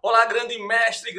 Olá, grande mestre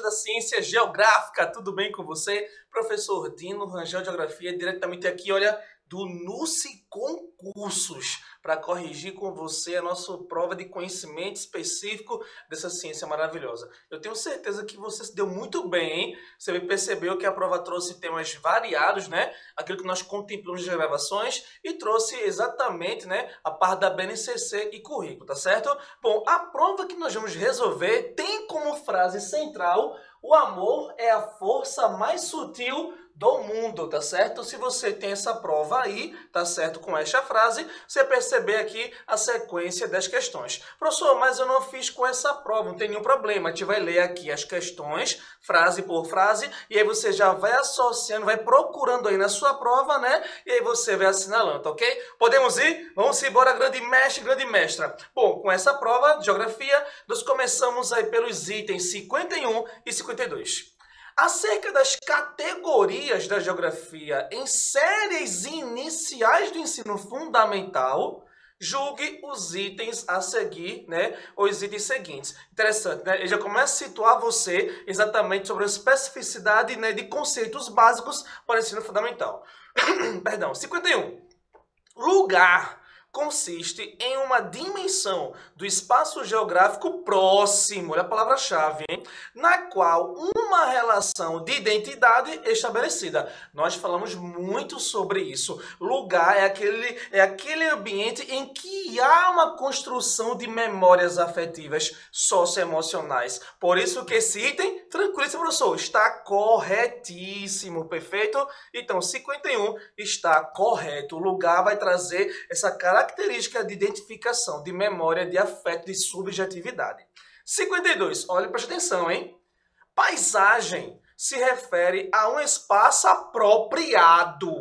da ciência geográfica, tudo bem com você? Professor Dino Rangel Geografia, diretamente aqui, olha, do NUSI Concursos, para corrigir com você a nossa prova de conhecimento específico dessa ciência maravilhosa. Eu tenho certeza que você se deu muito bem, hein? Você percebeu que a prova trouxe temas variados, né? Aquilo que nós contemplamos nas gravações e trouxe exatamente, né, a parte da BNCC e currículo, tá certo? Bom, a prova que nós vamos resolver tem como frase central: o amor é a força mais sutil do mundo, tá certo? Se você tem essa prova aí, tá certo, com esta frase, você perceber aqui a sequência das questões. Professor, mas eu não fiz com essa prova, não tem nenhum problema. A gente vai ler aqui as questões, frase por frase, e aí você já vai associando, vai procurando aí na sua prova, né? E aí você vai assinalando, tá ok? Podemos ir? Vamos embora, grande mestre, grande mestra. Bom, com essa prova de geografia, nós começamos aí pelos itens 51 e 52. Acerca das categorias da geografia em séries iniciais do ensino fundamental, julgue os itens a seguir, né? Os itens seguintes. Interessante, né? Ele já começa a situar você exatamente sobre a especificidade, né, de conceitos básicos para o ensino fundamental. Perdão, 51. Lugar consiste em uma dimensão do espaço geográfico próximo, olha a palavra-chave, hein? Na qual uma relação de identidade é estabelecida. Nós falamos muito sobre isso. Lugar é aquele ambiente em que há uma construção de memórias afetivas socioemocionais. Por isso que esse item, tranquilíssimo, professor, está corretíssimo, perfeito? Então, 51 está correto. O lugar vai trazer essa característica de identificação, de memória, de afeto, de subjetividade. 52, olha, preste atenção, hein? Paisagem se refere a um espaço apropriado.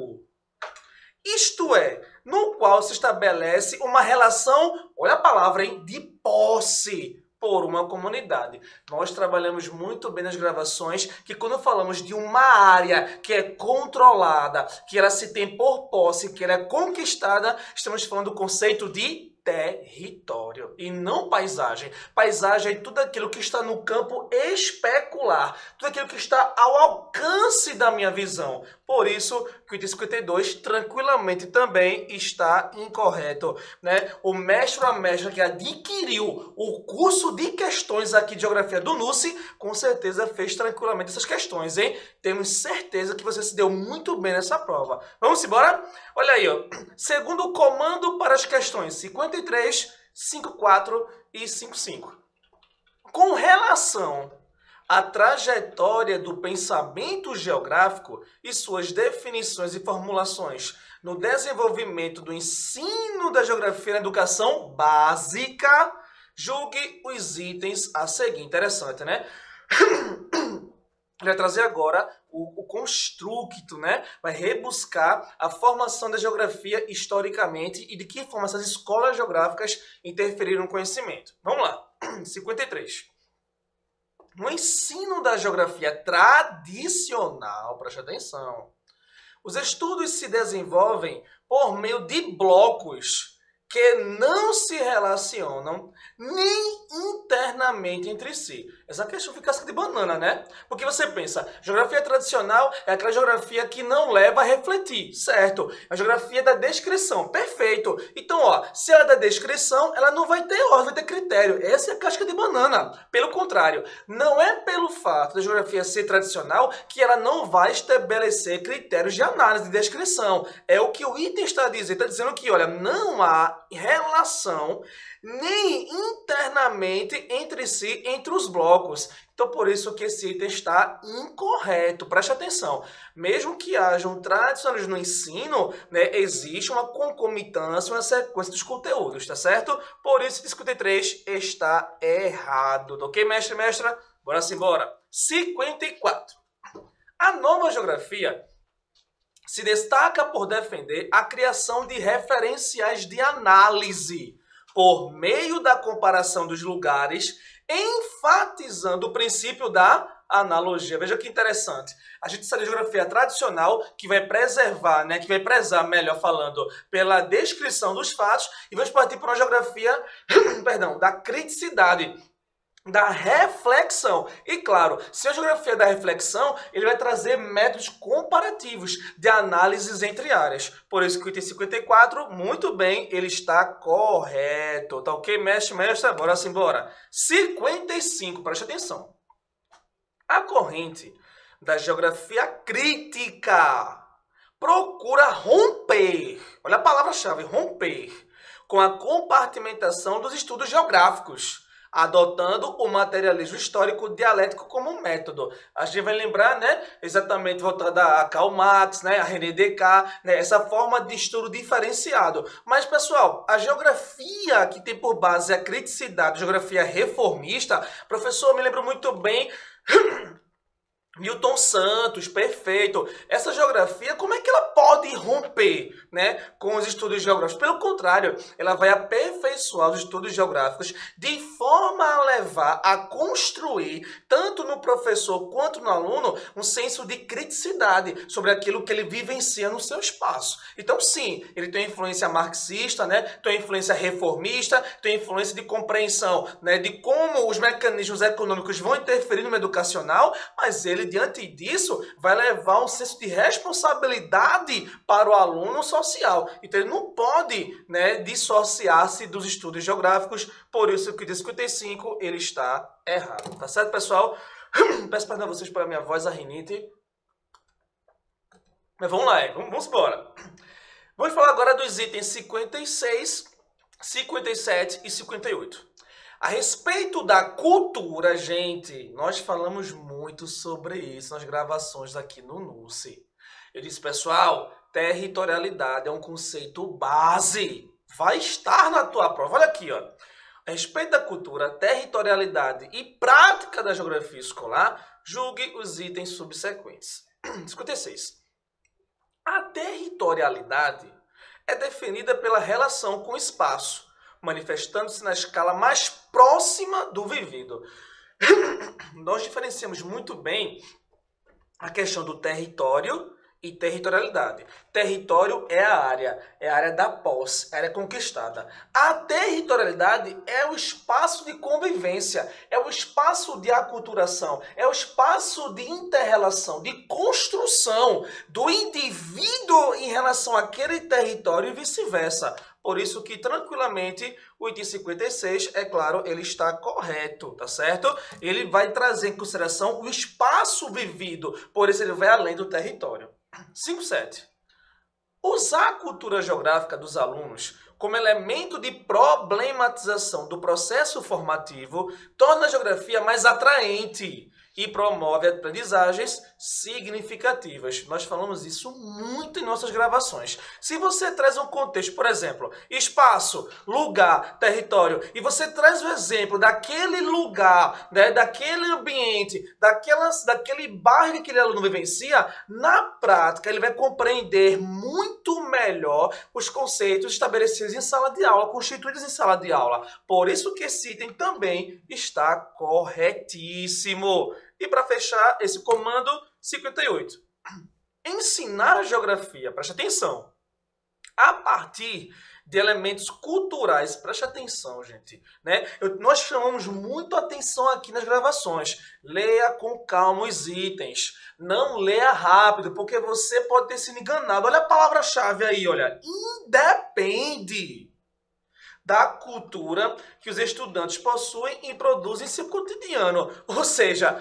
Isto é, no qual se estabelece uma relação, olha a palavra, hein, de posse por uma comunidade. Nós trabalhamos muito bem nas gravações que quando falamos de uma área que é controlada, que ela se tem por posse, que ela é conquistada, estamos falando do conceito de território e não paisagem. Paisagem é tudo aquilo que está no campo especular, tudo aquilo que está ao alcance da minha visão. Por isso que o item 52 tranquilamente também está incorreto, né? O mestre ou a mestra que adquiriu o curso de questões aqui de geografia do NUSI, com certeza fez tranquilamente essas questões, hein? Temos certeza que você se deu muito bem nessa prova. Vamos embora? Olha aí, ó. Segundo o comando para as questões 53, 54 e 55. Com relação à trajetória do pensamento geográfico e suas definições e formulações no desenvolvimento do ensino da geografia na educação básica, julgue os itens a seguir. Interessante, né? Vai trazer agora o construto, né? Vai rebuscar a formação da geografia historicamente e de que forma essas escolas geográficas interferiram no conhecimento. Vamos lá. 53. No ensino da geografia tradicional, preste atenção, os estudos se desenvolvem por meio de blocos que não se relacionam nem internamente entre si. Essa questão fica casca de banana, né? Porque você pensa, geografia tradicional é aquela geografia que não leva a refletir, certo? A geografia da descrição, perfeito. Então, ó, se ela é da descrição, ela não vai ter ordem, vai ter critério. Essa é a casca de banana. Pelo contrário, não é pelo fato da geografia ser tradicional que ela não vai estabelecer critérios de análise de descrição. É o que o item está dizendo. Está dizendo que, olha, não há relação nem internamente entre si, entre os blocos. Então, por isso que esse item está incorreto. Preste atenção. Mesmo que haja um tradicionalismo no ensino, né, existe uma concomitância, uma sequência dos conteúdos, tá certo? Por isso, o 53 está errado. Ok, mestre e mestra? Bora embora. 54. A nova geografia se destaca por defender a criação de referenciais de análise por meio da comparação dos lugares, enfatizando o princípio da analogia. Veja que interessante. A gente sabe a geografia tradicional que vai preservar, né, que vai prezar, melhor falando, pela descrição dos fatos, e vamos partir para uma geografia, perdão, da criticidade. da reflexão. E claro, se a geografia é da reflexão, ele vai trazer métodos comparativos de análises entre áreas. Por isso que o item 54, muito bem, ele está correto. Tá ok, mestre? Bora sim, bora. 55, preste atenção. A corrente da geografia crítica procura romper, olha a palavra-chave, romper, com a compartimentação dos estudos geográficos, adotando o materialismo histórico dialético como método. A gente vai lembrar, né, exatamente voltada a Karl Marx, né, a René Descartes, né, essa forma de estudo diferenciado. Mas, pessoal, a geografia que tem por base a criticidade, a geografia reformista, professor, me lembro muito bem Milton Santos, perfeito. Essa geografia, como é que ela pode romper, né, com os estudos geográficos? Pelo contrário, ela vai aperfeiçoar os estudos geográficos de forma a levar a construir, tanto no professor quanto no aluno, um senso de criticidade sobre aquilo que ele vivencia no seu espaço. Então, sim, ele tem influência marxista, né, tem influência reformista, tem influência de compreensão, né, de como os mecanismos econômicos vão interferir no meio educacional, mas ele, diante disso, vai levar um senso de responsabilidade para o aluno social. Então, ele não pode, né, dissociar-se dos estudos geográficos, por isso que o 55 ele está errado. Tá certo, pessoal? Peço perdão a vocês pela minha voz, a rinite. Mas vamos lá, vamos embora. Vamos falar agora dos itens 56, 57 e 58. A respeito da cultura, gente, nós falamos muito sobre isso nas gravações aqui no NUSE. Eu disse, pessoal, territorialidade é um conceito base. Vai estar na tua prova. Olha aqui, ó. A respeito da cultura, territorialidade e prática da geografia escolar, julgue os itens subsequentes. 56. A territorialidade é definida pela relação com o espaço, manifestando-se na escala mais próxima do vivido. Nós diferenciamos muito bem a questão do território e territorialidade. Território é a área da posse, a área conquistada. A territorialidade é o espaço de convivência, é o espaço de aculturação, é o espaço de interrelação, de construção do indivíduo em relação àquele território e vice-versa. Por isso que, tranquilamente, o item 56, é claro, ele está correto, tá certo? Ele vai trazer em consideração o espaço vivido, por isso ele vai além do território. 57. Usar a cultura geográfica dos alunos como elemento de problematização do processo formativo torna a geografia mais atraente e promove aprendizagens significativas. Nós falamos isso muito em nossas gravações. Se você traz um contexto, por exemplo, espaço, lugar, território, e você traz o exemplo daquele lugar, né, daquele ambiente, daquele bairro que aquele aluno vivencia, na prática ele vai compreender muito melhor os conceitos estabelecidos em sala de aula, constituídos em sala de aula. Por isso que esse item também está corretíssimo. E para fechar esse comando, 58. Ensinar a geografia, preste atenção, a partir de elementos culturais. Preste atenção, gente, né? Nós chamamos muito atenção aqui nas gravações. Leia com calma os itens. Não leia rápido, porque você pode ter sido enganado. Olha a palavra-chave aí, olha. Independe da cultura que os estudantes possuem e produzem em seu cotidiano. Ou seja,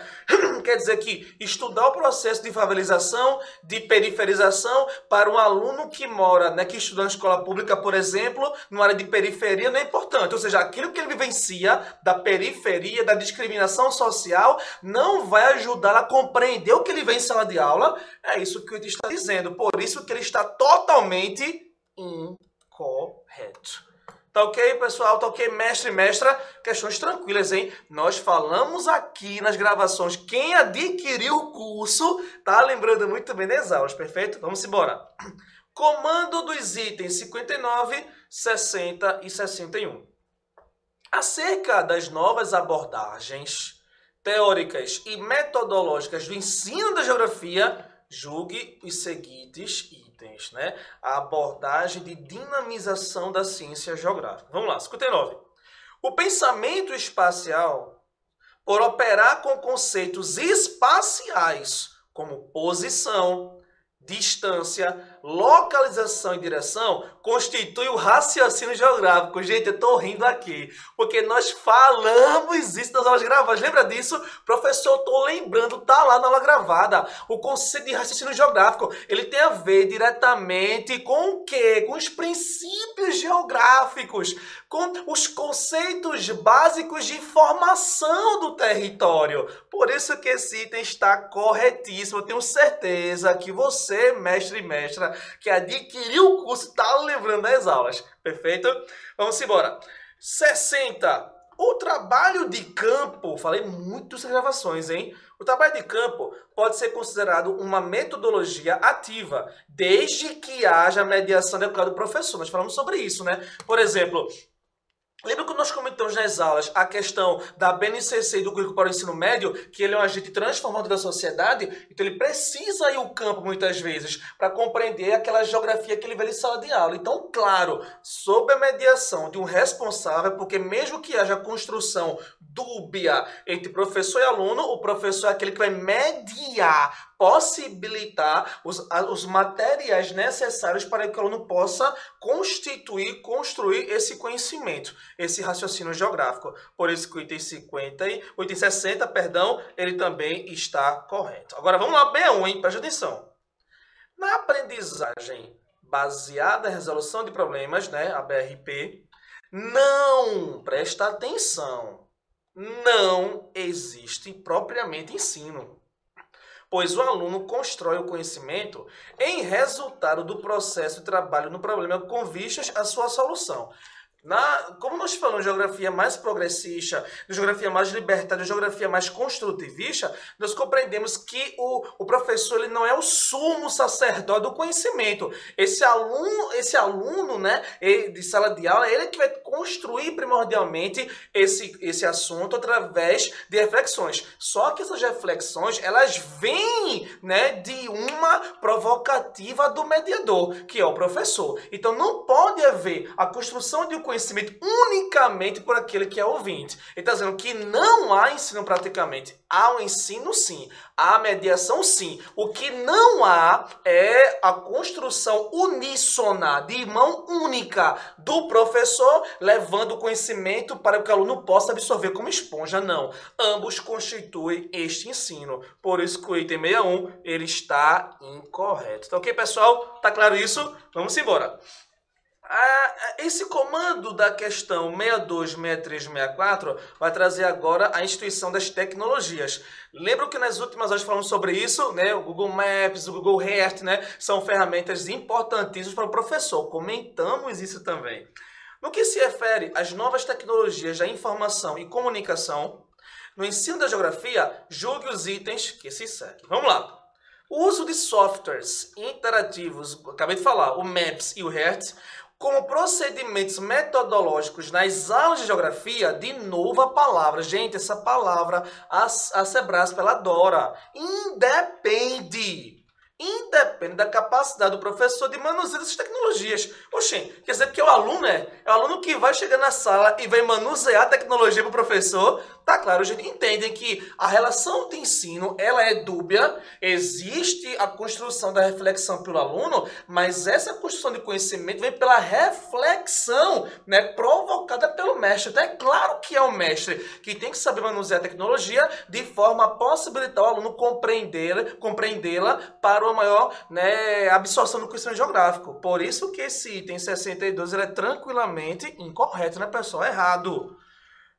quer dizer que estudar o processo de favelização, de periferização para um aluno que mora, né, que estuda na escola pública, por exemplo, numa área de periferia, não é importante. Ou seja, aquilo que ele vivencia da periferia, da discriminação social, não vai ajudar a compreender o que ele vê em sala de aula. É isso que ele está dizendo. Por isso que ele está totalmente incorreto. Tá ok, pessoal? Tá ok, mestre e mestra? Questões tranquilas, hein? Nós falamos aqui nas gravações. Quem adquiriu o curso tá lembrando muito bem das aulas, perfeito? Vamos embora. Comando dos itens 59, 60 e 61. Acerca das novas abordagens teóricas e metodológicas do ensino da geografia, julgue os seguintes itens, né? A abordagem de dinamização da ciência geográfica. Vamos lá, 59. O pensamento espacial por operar com conceitos espaciais, como posição, distância, localização e direção, constitui o raciocínio geográfico. Gente, eu tô rindo aqui, porque nós falamos isso nas aulas gravadas. Lembra disso? Professor, eu tô lembrando, tá lá na aula gravada. O conceito de raciocínio geográfico, ele tem a ver diretamente com o quê? Com os princípios geográficos, com os conceitos básicos de formação do território. Por isso que esse item está corretíssimo. Eu tenho certeza que você, mestre e mestra, que adquiriu o curso, está lembrando das aulas. Perfeito? Vamos embora. 60. O trabalho de campo, falei muito nas gravações, hein? O trabalho de campo pode ser considerado uma metodologia ativa, desde que haja mediação adequada do professor. Nós falamos sobre isso, né? Por exemplo, lembra que nós comentamos nas aulas a questão da BNCC e do currículo para o ensino médio, que ele é um agente transformador da sociedade, então ele precisa ir ao campo muitas vezes para compreender aquela geografia que ele vê em sala de aula. Então, claro, sob a mediação de um responsável, porque mesmo que haja construção dúbia entre professor e aluno, o professor é aquele que vai mediar, possibilitar os materiais necessários para que o aluno possa construir esse conhecimento, esse raciocínio geográfico. Por isso que o item 60, ele também está correto. Agora vamos lá, B1, hein? Preste atenção. Na aprendizagem baseada em resolução de problemas, né, a BRP, não, presta atenção, não existe propriamente ensino, pois o aluno constrói o conhecimento em resultado do processo de trabalho no problema com vistas à sua solução. Como nós falamos de geografia mais progressista, de geografia mais libertária, de geografia mais construtivista, nós compreendemos que o professor ele não é o sumo sacerdote do conhecimento. Esse aluno, né, de sala de aula, ele é que vai construir primordialmente esse assunto através de reflexões. Só que essas reflexões, elas vêm, né, de uma provocativa do mediador, que é o professor. Então não pode haver a construção de um conhecimento unicamente por aquele que é ouvinte. Ele está dizendo que não há ensino praticamente. Há o ensino sim, há a mediação sim. O que não há é a construção uníssona, de mão única do professor, levando o conhecimento para que o aluno possa absorver como esponja. Não. Ambos constituem este ensino. Por isso que o item 61 ele está incorreto. Tá ok, pessoal? Tá claro isso? Vamos embora. Esse comando da questão 62, 63, 64 vai trazer agora a instituição das tecnologias. Lembram que nas últimas aulas falamos sobre isso, né? O Google Maps, o Google Earth, né? São ferramentas importantíssimas para o professor. Comentamos isso também. No que se refere às novas tecnologias da informação e comunicação, no ensino da geografia, julgue os itens que se seguem. Vamos lá. O uso de softwares interativos, acabei de falar, o Maps e o Earth, como procedimentos metodológicos nas aulas de geografia, de novo a palavra. Gente, essa palavra a Sebrasp ela adora. Independe da capacidade do professor de manusear essas tecnologias. Oxê, quer dizer que o aluno é o aluno que vai chegar na sala e vai manusear a tecnologia para o professor. Tá claro, a gente entende que a relação de ensino ela é dúbia, existe a construção da reflexão pelo aluno, mas essa construção de conhecimento vem pela reflexão, né, provocada pelo mestre. Então é claro que é o mestre que tem que saber manusear a tecnologia de forma a possibilitar o aluno compreendê-la para uma maior, né, absorção do conhecimento geográfico. Por isso que esse item 62 ele é tranquilamente incorreto, né, pessoal? Errado.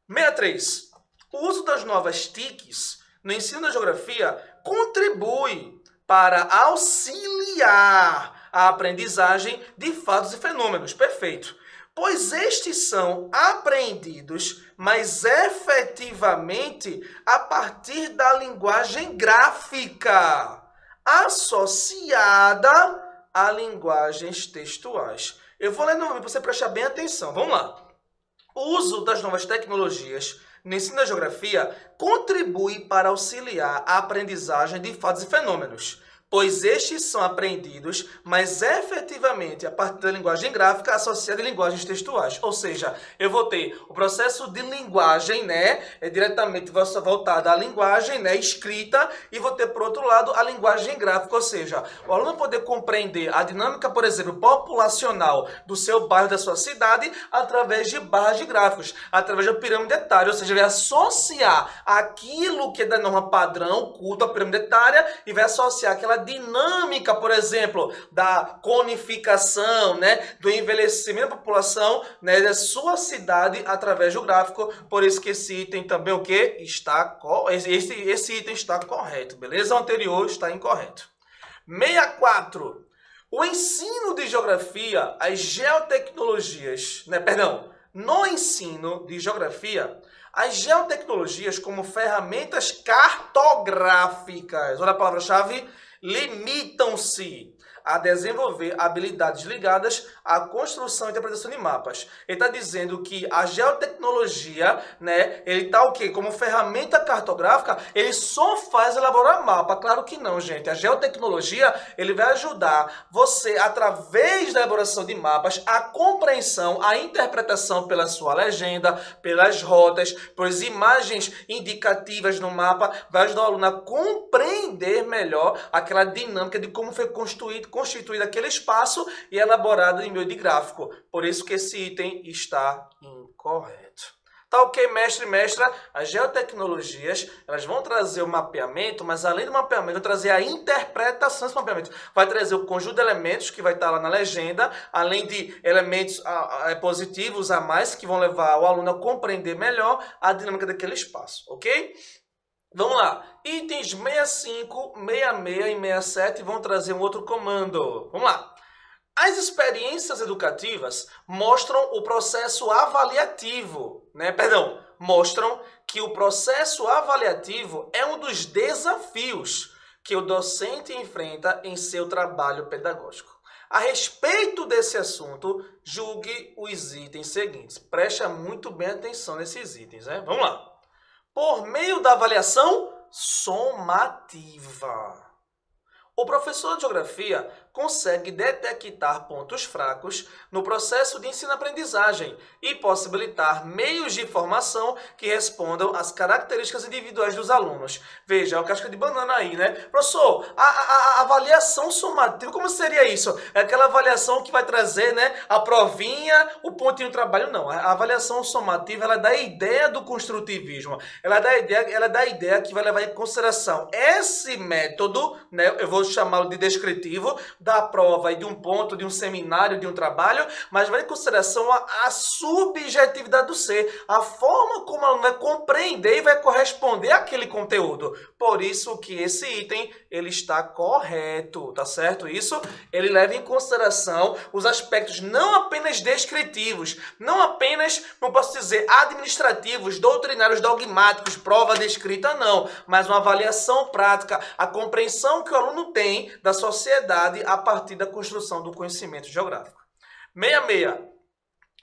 63. O uso das novas TICs no ensino da geografia contribui para auxiliar a aprendizagem de fatos e fenômenos. Perfeito. Pois estes são apreendidos, mas efetivamente a partir da linguagem gráfica, associada a linguagens textuais. Eu vou ler novamente para você prestar bem atenção. Vamos lá. O uso das novas tecnologias no ensino da geografia contribui para auxiliar a aprendizagem de fatos e fenômenos, pois estes são aprendidos, mas efetivamente a partir da linguagem gráfica associada a linguagens textuais. Ou seja, eu vou ter o processo de linguagem, né, diretamente voltado à linguagem, né, escrita, e vou ter, por outro lado, a linguagem gráfica, ou seja, o aluno poder compreender a dinâmica, por exemplo, populacional do seu bairro, da sua cidade, através de barras de gráficos, através da pirâmide etária, ou seja, vai associar aquilo que é da norma padrão, culto à pirâmide etária, e vai associar aquela dinâmica, por exemplo, da conificação, né, do envelhecimento da população, né, da sua cidade através do gráfico. Por isso que esse item também o que esse item está correto, beleza? O anterior está incorreto. 64. O ensino de geografia, as geotecnologias, né, perdão, no ensino de geografia, as geotecnologias como ferramentas cartográficas, olha a palavra-chave, limitam-se a desenvolver habilidades ligadas à construção e interpretação de mapas. Ele está dizendo que a geotecnologia, né, ele está o quê? Como ferramenta cartográfica, ele só faz elaborar mapa. Claro que não, gente. A geotecnologia, ele vai ajudar você, através da elaboração de mapas, a compreensão, a interpretação pela sua legenda, pelas rotas, pelas imagens indicativas no mapa, vai ajudar o aluno a compreender melhor aquela dinâmica de como foi constituído aquele espaço e elaborado em meio de gráfico. Por isso que esse item está incorreto. Tá ok, mestre e mestra? As geotecnologias, elas vão trazer o mapeamento, mas além do mapeamento, vão trazer a interpretação desse mapeamento. Vai trazer o conjunto de elementos que vai estar lá na legenda, além de elementos positivos a mais que vão levar o aluno a compreender melhor a dinâmica daquele espaço, ok? Vamos lá, itens 65, 66 e 67 vão trazer um outro comando. Vamos lá. As experiências educativas mostram o processo avaliativo, né? Perdão, mostram que o processo avaliativo é um dos desafios que o docente enfrenta em seu trabalho pedagógico. A respeito desse assunto, julgue os itens seguintes. Preste muito bem atenção nesses itens, né? Vamos lá. Por meio da avaliação somativa, o professor de geografia consegue detectar pontos fracos no processo de ensino-aprendizagem e possibilitar meios de formação que respondam às características individuais dos alunos. Veja, é uma casca de banana aí, né? Professor, a avaliação somativa, como seria isso? É aquela avaliação que vai trazer, né, a provinha, o pontinho do trabalho? Não, a avaliação somativa, ela dá a ideia do construtivismo. Ela dá a ideia que vai levar em consideração esse método, né, eu vou chamá-lo de descritivo, da prova e de um ponto, de um seminário, de um trabalho, mas vai em consideração a subjetividade do ser, a forma como o aluno vai compreender e vai corresponder àquele conteúdo. Por isso que esse item, ele está correto, tá certo? Isso, ele leva em consideração os aspectos não apenas descritivos, não apenas, como posso dizer, administrativos, doutrinários, dogmáticos, prova descrita, não, mas uma avaliação prática, a compreensão que o aluno tem da sociedade a partir da construção do conhecimento geográfico. 66.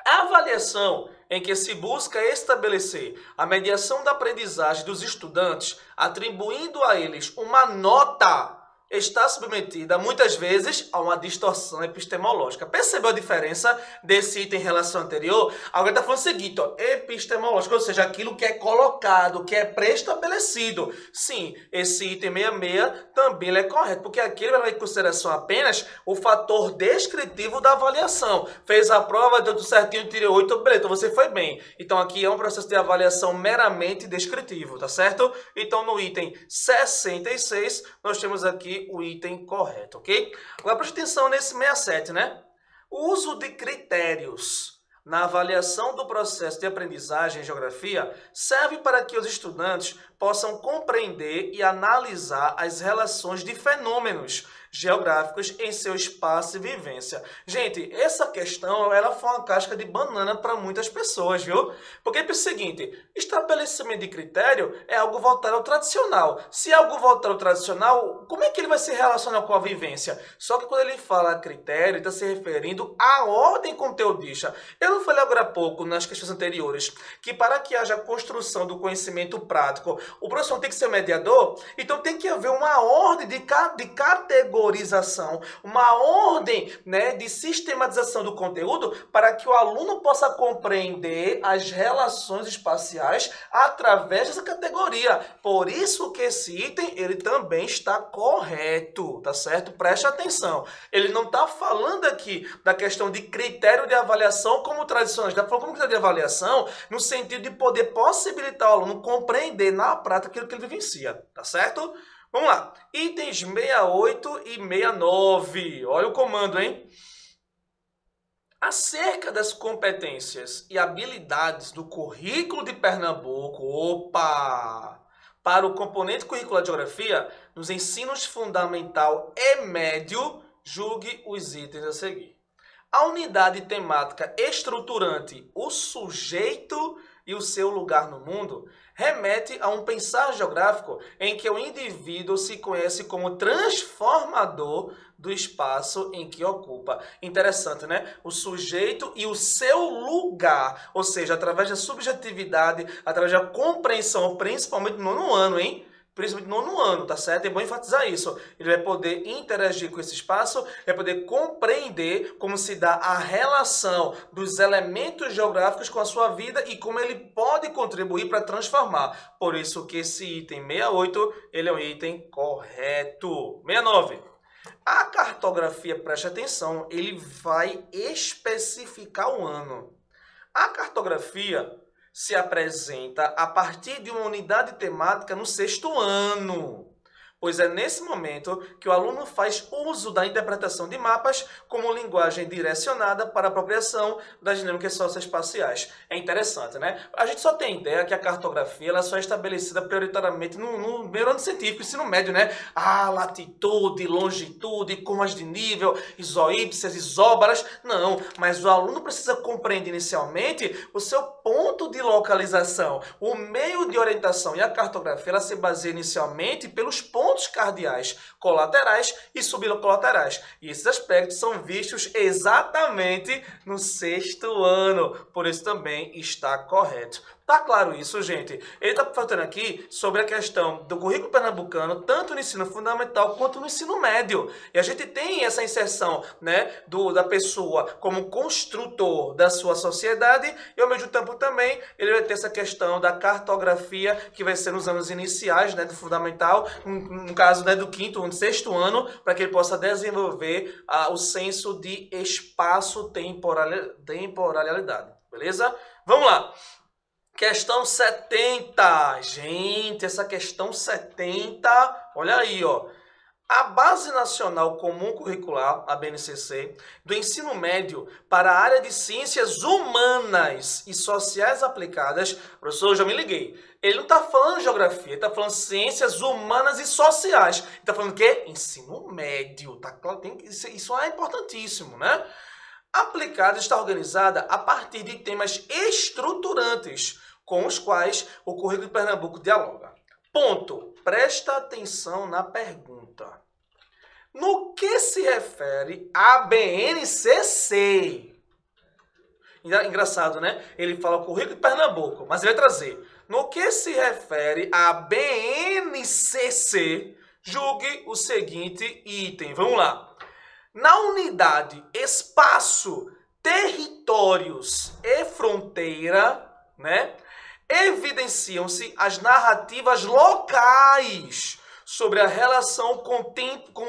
A avaliação em que se busca estabelecer a mediação da aprendizagem dos estudantes, atribuindo a eles uma nota, está submetida, muitas vezes, a uma distorção epistemológica. Percebeu a diferença desse item em relação ao anterior? Agora está falando o seguinte, ó, epistemológico, ou seja, aquilo que é colocado, que é pré-estabelecido. Sim, esse item 66 também é correto, porque aqui ele vai levar em consideração apenas o fator descritivo da avaliação. Fez a prova, deu tudo certinho, tirou 8, beleza, então você foi bem. Então aqui é um processo de avaliação meramente descritivo, tá certo? Então no item 66, nós temos aqui o item correto, ok? Agora preste atenção nesse 67, né? O uso de critérios na avaliação do processo de aprendizagem em geografia serve para que os estudantes possam compreender e analisar as relações de fenômenos geográficos em seu espaço e vivência. Gente, essa questão ela foi uma casca de banana para muitas pessoas, viu? Porque é o seguinte, estabelecimento de critério é algo voltado ao tradicional. Se é algo voltado ao tradicional, como é que ele vai se relacionar com a vivência? Só que quando ele fala critério, ele está se referindo à ordem conteudista. Eu não falei agora há pouco, nas questões anteriores, que para que haja construção do conhecimento prático, o professor tem que ser mediador, então tem que haver uma ordem de categorização, uma ordem, né, de sistematização do conteúdo para que o aluno possa compreender as relações espaciais através dessa categoria. Por isso que esse item ele também está correto, tá certo? Preste atenção. Ele não está falando aqui da questão de critério de avaliação como tradicional, ele está falando como critério de avaliação no sentido de poder possibilitar o aluno compreender na prática aquilo que ele vivencia, tá certo? Vamos lá. Itens 68 e 69. Olha o comando, hein? Acerca das competências e habilidades do currículo de Pernambuco, para o componente curricular de Geografia, nos ensinos fundamental e médio, julgue os itens a seguir. A unidade temática estruturante, o sujeito e o seu lugar no mundo, remete a um pensar geográfico em que o indivíduo se conhece como transformador do espaço em que ocupa. Interessante, né? O sujeito e o seu lugar, ou seja, através da subjetividade, através da compreensão, principalmente no nono ano, hein? Principalmente no nono ano, tá certo? É bom enfatizar isso. Ele vai poder interagir com esse espaço, vai poder compreender como se dá a relação dos elementos geográficos com a sua vida e como ele pode contribuir para transformar. Por isso que esse item 68, ele é um item correto. 69. A cartografia, preste atenção, ele vai especificar o ano. A cartografia se apresenta a partir de uma unidade temática no 6º ano, pois é nesse momento que o aluno faz uso da interpretação de mapas como linguagem direcionada para a apropriação das dinâmicas socioespaciais. É interessante, né? A gente só tem ideia que a cartografia ela só é estabelecida prioritariamente no primeiro ano científico, ensino médio, né? Ah, latitude, longitude, curvas de nível, isoípsias, isóbaras. Não, mas o aluno precisa compreender inicialmente o seu ponto de localização, o meio de orientação, e a cartografia ela se baseia inicialmente pelos pontos cardeais, colaterais e subcolaterais. E esses aspectos são vistos exatamente no 6º ano. Por isso também está correto. Tá claro isso, gente? Ele está falando aqui sobre a questão do currículo pernambucano, tanto no ensino fundamental quanto no ensino médio. E a gente tem essa inserção, né, da pessoa como construtor da sua sociedade e, ao mesmo tempo, também ele vai ter essa questão da cartografia, que vai ser nos anos iniciais, né, do fundamental, no caso, né, do 5º, no 6º ano, para que ele possa desenvolver o senso de espaço-temporalidade. Beleza? Vamos lá. Questão 70. Gente, essa questão 70, olha aí, ó. A Base Nacional Comum Curricular, a BNCC, do ensino médio para a área de ciências humanas e sociais aplicadas, professor, eu já me liguei. Ele não está falando geografia, ele está falando ciências humanas e sociais. Ele está falando o quê? Ensino médio. Tá? Isso é importantíssimo, né? Aplicada está organizada a partir de temas estruturantes com os quais o currículo de Pernambuco dialoga. Ponto. Presta atenção na pergunta. No que se refere a BNCC? Engraçado, né? Ele fala o currículo de Pernambuco, mas ele vai trazer. No que se refere a BNCC, julgue o seguinte item. Vamos lá. Na unidade espaço, territórios e fronteira, né, evidenciam-se as narrativas locais sobre a relação com o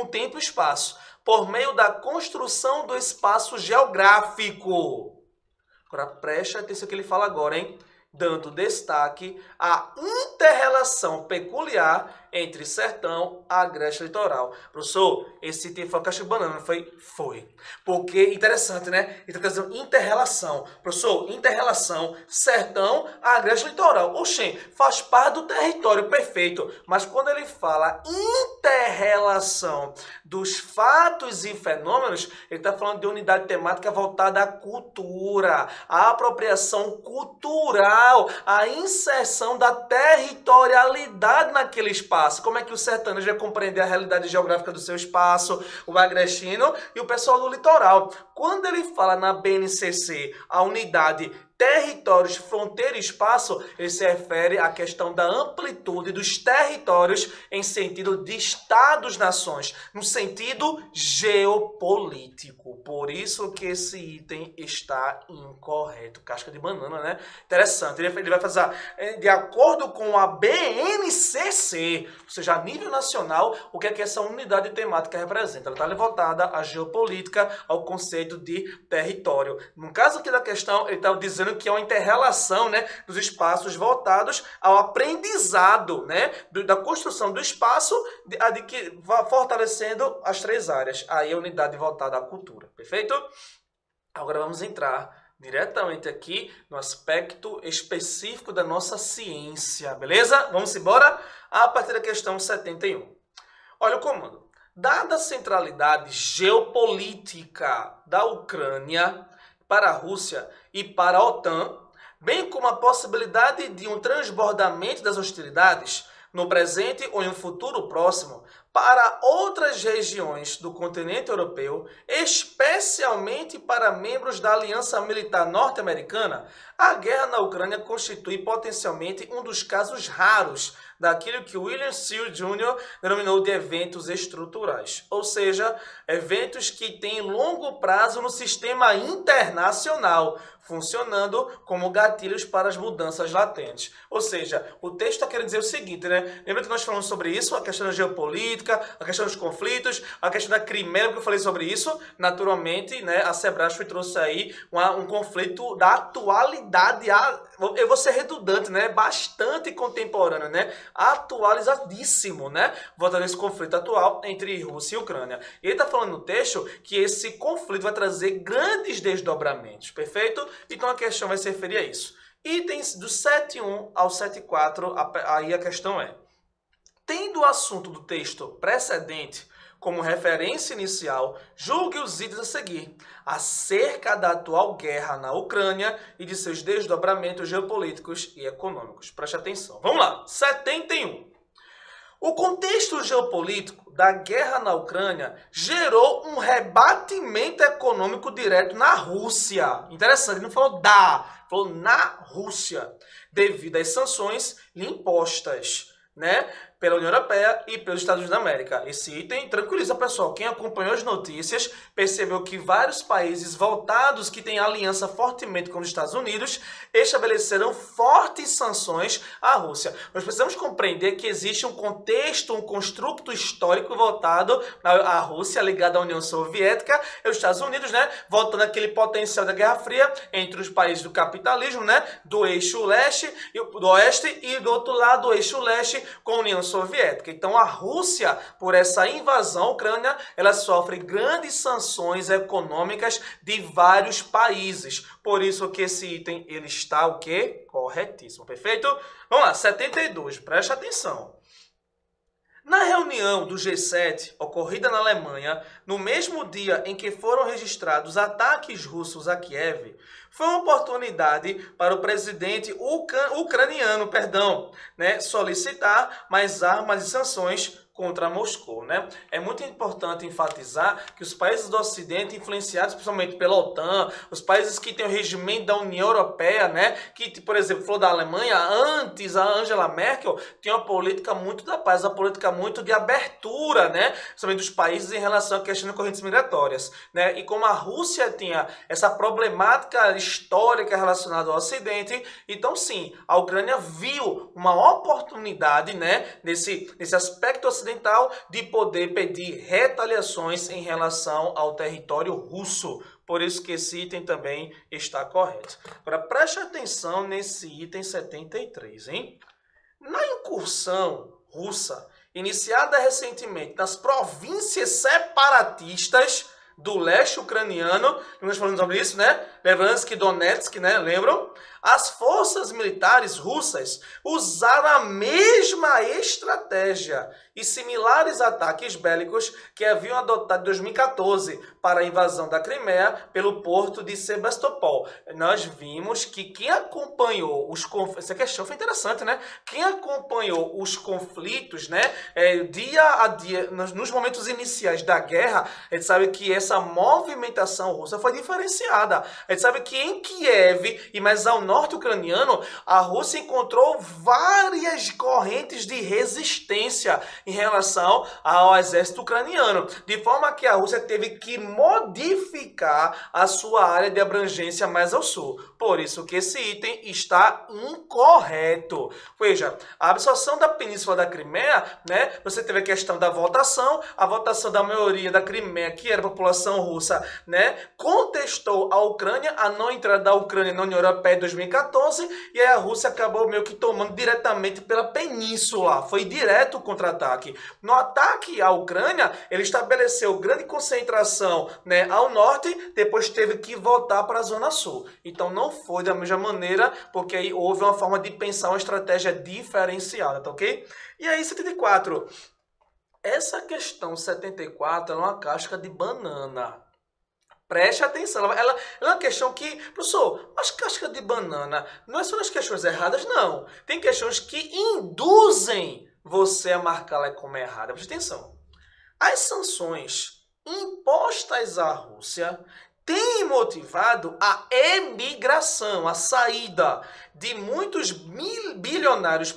tempo e espaço, por meio da construção do espaço geográfico. Agora preste atenção no que ele fala agora, hein? Dando destaque à inter-relação peculiar entre sertão, agreste litoral. Professor, esse item foi a caixa de banana, não foi? Foi. Porque, interessante, né? Ele está trazendo inter-relação. Professor, inter-relação, sertão, agreste litoral. Oxê, faz parte do território, perfeito. Mas quando ele fala inter-relação dos fatos e fenômenos, ele está falando de unidade temática voltada à cultura, à apropriação cultural, à inserção da territorialidade naquele espaço. Como é que o sertanejo vai compreender a realidade geográfica do seu espaço, o agrestino e o pessoal do litoral? Quando ele fala na BNCC, a unidade territórios, fronteira e espaço, ele se refere à questão da amplitude dos territórios em sentido de estados-nações, no sentido geopolítico. Por isso que esse item está incorreto. Casca de banana, né? Interessante. Ele vai fazer, de acordo com a BNCC, ou seja, a nível nacional, o que é que essa unidade temática representa? Ela está voltada à geopolítica, ao conceito de território. No caso aqui da questão, ele está dizendo que é uma inter-relação, né, dos espaços voltados ao aprendizado, né, da construção do espaço, fortalecendo as três áreas. Aí a unidade voltada à cultura. Perfeito? Agora vamos entrar diretamente aqui no aspecto específico da nossa ciência, beleza? Vamos embora? A partir da questão 71. Olha o comando. Dada a centralidade geopolítica da Ucrânia para a Rússia e para a OTAN, bem como a possibilidade de um transbordamento das hostilidades no presente ou em um futuro próximo para outras regiões do continente europeu, especialmente para membros da Aliança Militar Norte-Americana, a guerra na Ucrânia constitui potencialmente um dos casos raros daquilo que William Seward Jr. denominou de eventos estruturais, ou seja, eventos que têm longo prazo no sistema internacional, funcionando como gatilhos para as mudanças latentes. Ou seja, o texto está querendo dizer o seguinte, né? Lembra que nós falamos sobre isso, a questão da geopolítica, a questão dos conflitos, a questão da Crimeia, que eu falei sobre isso? Naturalmente, né, a Sebrasf trouxe aí um conflito da atualidade, eu vou ser redundante, né? Bastante contemporâneo, né? Atualizadíssimo, né? Voltando a esse conflito atual entre Rússia e Ucrânia. E ele está falando no texto que esse conflito vai trazer grandes desdobramentos, perfeito? Então a questão vai se referir a isso. Itens do 7.1 ao 7.4, aí a questão é: tendo o assunto do texto precedente como referência inicial, julgue os itens a seguir, acerca da atual guerra na Ucrânia e de seus desdobramentos geopolíticos e econômicos. Preste atenção. Vamos lá. 71. O contexto geopolítico da guerra na Ucrânia gerou um rebatimento econômico direto na Rússia. Interessante, ele não falou falou na Rússia, devido às sanções impostas, né, pela União Europeia e pelos Estados Unidos da América. Esse item tranquiliza, pessoal. Quem acompanhou as notícias percebeu que vários países voltados que têm aliança fortemente com os Estados Unidos estabeleceram fortes sanções à Rússia. Nós precisamos compreender que existe um contexto, um construto histórico voltado à Rússia, ligado à União Soviética e aos Estados Unidos, né, voltando àquele potencial da Guerra Fria entre os países do capitalismo, né, do eixo leste e do oeste, e do outro lado, do eixo leste com a União Soviética. Então a Rússia, por essa invasão à Ucrânia, ela sofre grandes sanções econômicas de vários países. Por isso que esse item ele está o quê? Corretíssimo, perfeito? Vamos lá, 72, preste atenção. Na reunião do G7, ocorrida na Alemanha, no mesmo dia em que foram registrados ataques russos a Kiev, foi uma oportunidade para o presidente ucraniano, né, solicitar mais armas e sanções contra Moscou, né? É muito importante enfatizar que os países do Ocidente, influenciados principalmente pela OTAN, os países que têm o regimento da União Europeia, né? Que, por exemplo, falou da Alemanha, antes a Angela Merkel tinha uma política muito da paz, uma política muito de abertura, né? Principalmente dos países em relação à questão de correntes migratórias, né? E como a Rússia tinha essa problemática histórica relacionada ao Ocidente, então sim, a Ucrânia viu uma oportunidade, né? Nesse aspecto ocidental, de poder pedir retaliações em relação ao território russo. Por isso que esse item também está correto. Agora, preste atenção nesse item 73, hein? Na incursão russa iniciada recentemente nas províncias separatistas do leste ucraniano, nós falamos sobre isso, né? Luhansk e Donetsk, né? Lembram? As forças militares russas usaram a mesma estratégia e similares ataques bélicos que haviam adotado em 2014 para a invasão da Crimeia pelo porto de Sebastopol. Nós vimos que quem acompanhou os conflitos... Essa questão foi interessante, né? Quem acompanhou os conflitos, né? Dia a dia, nos momentos iniciais da guerra, a gente sabe que essa movimentação russa foi diferenciada. A gente sabe que em Kiev e mais ao norte ucraniano, a Rússia encontrou várias correntes de resistência em relação ao exército ucraniano, de forma que a Rússia teve que modificar a sua área de abrangência mais ao sul. Por isso que esse item está incorreto. Veja, a absorção da Península da Crimeia, né? Você teve a questão da votação, a votação da maioria da Crimeia, que era a população russa, né? Contestou a Ucrânia, a não entrada da Ucrânia na União Europeia em 2014, e aí a Rússia acabou meio que tomando diretamente pela península. Foi direto o contra-ataque. No ataque à Ucrânia, ele estabeleceu grande concentração, né, ao norte, depois teve que voltar para a zona sul. Então não foi da mesma maneira, porque aí houve uma forma de pensar uma estratégia diferenciada, tá ok? E aí, 74. Essa questão 74 é uma casca de banana. Preste atenção, ela é uma questão que, professor, as cascas de banana não são as questões erradas, não. Tem questões que induzem você a marcá-la como errada. Preste atenção. As sanções impostas à Rússia têm motivado a emigração, a saída de muitos bilionários,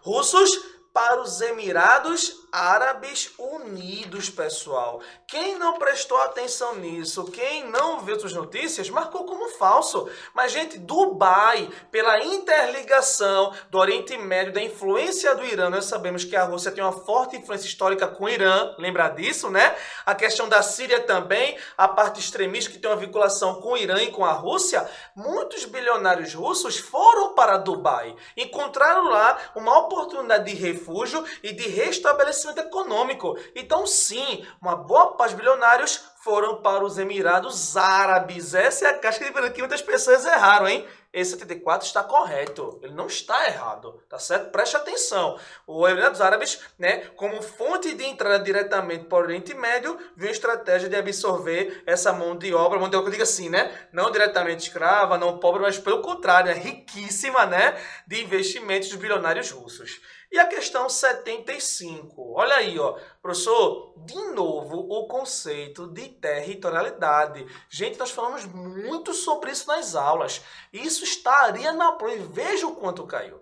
russos para os Emirados Árabes Unidos, pessoal. Quem não prestou atenção nisso, quem não viu suas notícias, marcou como falso. Mas, gente, Dubai, pela interligação do Oriente Médio, da influência do Irã, nós sabemos que a Rússia tem uma forte influência histórica com o Irã, lembra disso, né? A questão da Síria também, a parte extremista que tem uma vinculação com o Irã e com a Rússia, muitos bilionários russos foram para Dubai, encontraram lá uma oportunidade de refúgio e de restabelecimento econômico. Então, sim, uma boa parte dos bilionários foram para os Emirados Árabes. Essa é a casca de banana que muitas pessoas erraram, hein? Esse 74 está correto, ele não está errado, tá certo? Preste atenção. Os Emirados Árabes, né, como fonte de entrada diretamente para o Oriente Médio, viu a estratégia de absorver essa mão de obra que eu digo assim, né? Não diretamente escrava, não pobre, mas pelo contrário, é riquíssima, né, de investimentos dos bilionários russos. E a questão 75, olha aí, ó, professor, de novo o conceito de territorialidade. Gente, nós falamos muito sobre isso nas aulas. Isso estaria na prova, e veja o quanto caiu.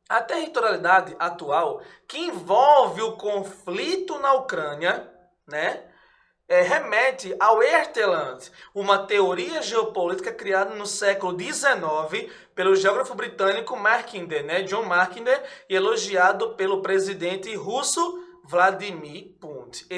A territorialidade atual, que envolve o conflito na Ucrânia, né, remete ao Erteland, uma teoria geopolítica criada no século XIX pelo geógrafo britânico Mackinder, né, John Mackinder, e elogiado pelo presidente russo Vladimir Putin.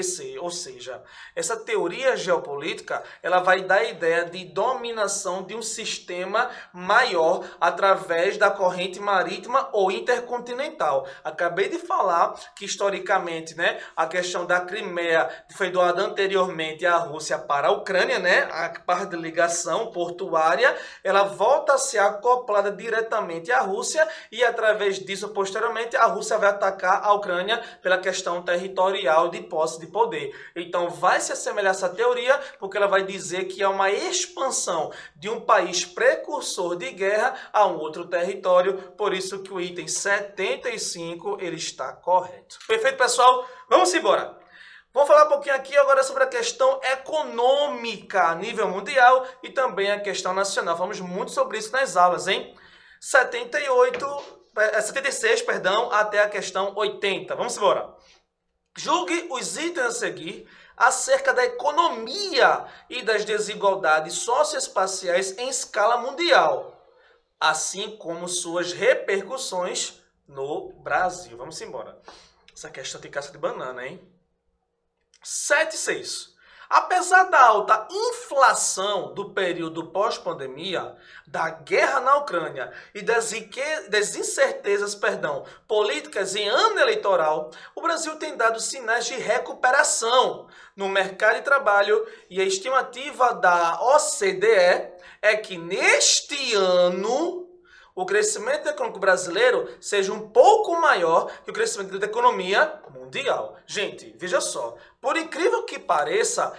Ou seja, essa teoria geopolítica, ela vai dar a ideia de dominação de um sistema maior através da corrente marítima ou intercontinental. Acabei de falar que historicamente, né, a questão da Crimeia foi doada anteriormente à Rússia para a Ucrânia, né, a parte de ligação portuária, ela volta a ser acoplada diretamente à Rússia e através disso, posteriormente, a Rússia vai atacar a Ucrânia pela questão territorial de posse de poder. Então vai se assemelhar a essa teoria, porque ela vai dizer que é uma expansão de um país precursor de guerra a um outro território, por isso que o item 75 ele está correto. Perfeito, pessoal? Vamos embora. Vamos falar um pouquinho aqui agora sobre a questão econômica a nível mundial e também a questão nacional. Falamos muito sobre isso nas aulas, hein? 76, até a questão 80. Vamos embora. Julgue os itens a seguir acerca da economia e das desigualdades socioespaciais em escala mundial, assim como suas repercussões no Brasil. Vamos embora. Essa questão tem casca de banana, hein? 76. Apesar da alta inflação do período pós-pandemia, da guerra na Ucrânia e das incertezas, políticas em ano eleitoral, o Brasil tem dado sinais de recuperação no mercado de trabalho e a estimativa da OCDE é que neste ano o crescimento econômico brasileiro seja um pouco maior que o crescimento da economia mundial. Gente, veja só, por incrível que pareça,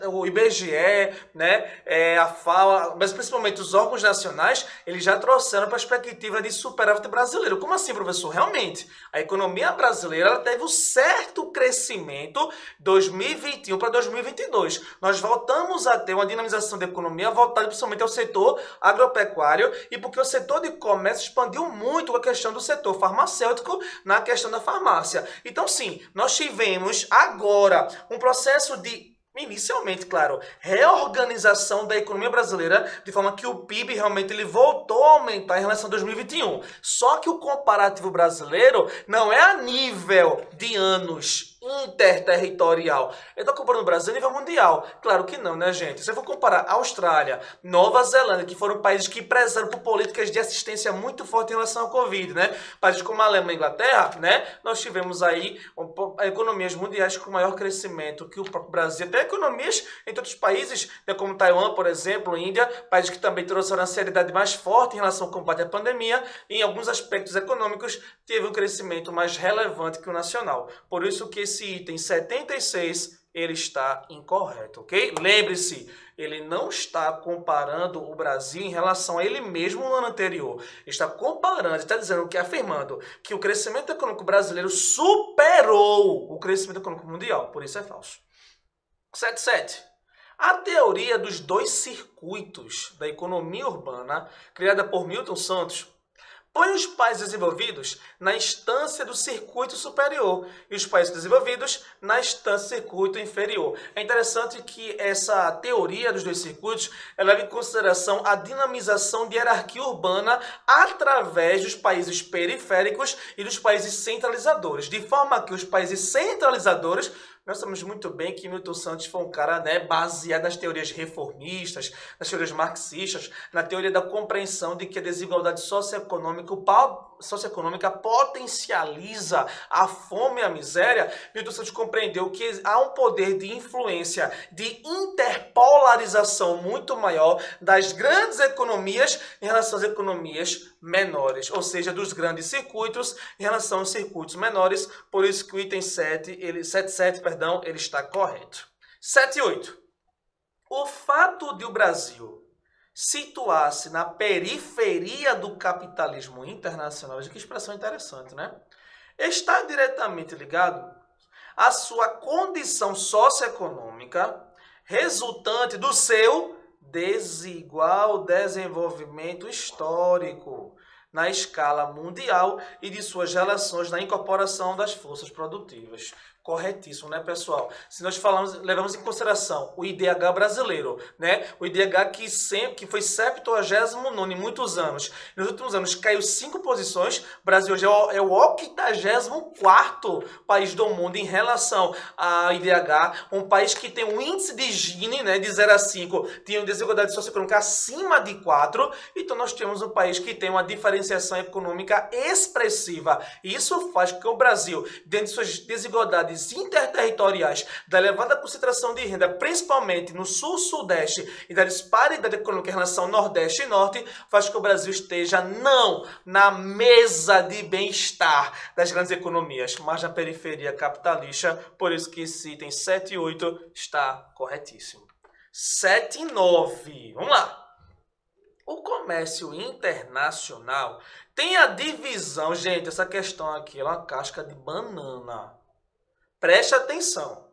o IBGE, né, a FAO, mas principalmente os órgãos nacionais, eles já trouxeram a perspectiva de superávit brasileiro. Como assim, professor? Realmente, a economia brasileira ela teve um certo crescimento 2021 para 2022. Nós voltamos a ter uma dinamização da economia voltada principalmente ao setor agropecuário e porque o setor de comércio expandiu muito a questão do setor farmacêutico na questão da farmácia. Então, sim, nós tivemos agora um processo de, inicialmente, claro, reorganização da economia brasileira, de forma que o PIB realmente ele voltou a aumentar em relação a 2021. Só que o comparativo brasileiro não é a nível de anos interterritorial. Eu estou comparando o Brasil a nível mundial. Claro que não, né, gente? Se eu for comparar Austrália, Nova Zelândia, que foram países que prezaram por políticas de assistência muito forte em relação ao Covid, né? Países como a Alemanha e a Inglaterra, né? Nós tivemos aí economias mundiais com maior crescimento que o próprio Brasil. Até economias entre outros países, né, como Taiwan, por exemplo, Índia, países que também trouxeram uma seriedade mais forte em relação ao combate à pandemia e em alguns aspectos econômicos teve um crescimento mais relevante que o nacional. Por isso que esse item 76 ele está incorreto, ok? Lembre-se, ele não está comparando o Brasil em relação a ele mesmo no ano anterior. Está comparando, está dizendo que afirmando que o crescimento econômico brasileiro superou o crescimento econômico mundial. Por isso é falso. 77. A teoria dos dois circuitos da economia urbana, criada por Milton Santos, põe os países desenvolvidos na instância do circuito superior e os países desenvolvidos na instância do circuito inferior. É interessante que essa teoria dos dois circuitos ela leva em consideração a dinamização de hierarquia urbana através dos países periféricos e dos países centralizadores, de forma que os países centralizadores, nós sabemos muito bem que Milton Santos foi um cara, né, baseado nas teorias reformistas, nas teorias marxistas, na teoria da compreensão de que a desigualdade socioeconômica potencializa a fome e a miséria. Milton Santos compreendeu que há um poder de influência, de interpolarização muito maior das grandes economias em relação às economias menores, ou seja, dos grandes circuitos em relação aos circuitos menores. Por isso que o item 77, ele está correto. 78. O fato de o Brasil situar-se na periferia do capitalismo internacional, que expressão interessante, né? Está diretamente ligado à sua condição socioeconômica resultante do seu desigual desenvolvimento histórico na escala mundial e de suas relações na incorporação das forças produtivas. Corretíssimo, né, pessoal? Se nós levamos em consideração o IDH brasileiro, né? O IDH que foi 79º em muitos anos. Nos últimos anos caiu 5 posições. O Brasil hoje é o 84º país do mundo em relação ao IDH. Um país que tem um índice de Gini, né, de 0 a 5, tem uma desigualdade socioeconômica acima de 4. Então nós temos um país que tem uma diferenciação econômica expressiva. E isso faz com que o Brasil, dentro de suas desigualdades interterritoriais, da elevada concentração de renda, principalmente no sul-sudeste, e da disparidade econômica em relação ao nordeste e norte, faz com que o Brasil esteja não na mesa de bem-estar das grandes economias, mas na periferia capitalista. Por isso que esse item 7 e 8 está corretíssimo. 7 e 9. Vamos lá. O comércio internacional tem a divisão, gente, essa questão aqui é uma casca de banana. Preste atenção.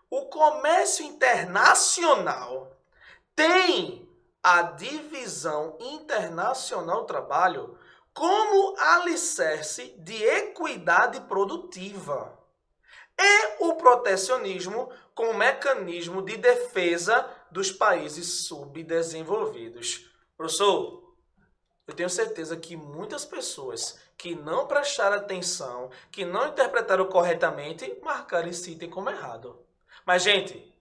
O comércio internacional tem a divisão internacional do trabalho como alicerce de equidade produtiva e o protecionismo como mecanismo de defesa dos países subdesenvolvidos. Professor, eu tenho certeza que muitas pessoas que não prestaram atenção, que não interpretaram corretamente, marcaram esse item como errado. Mas, gente,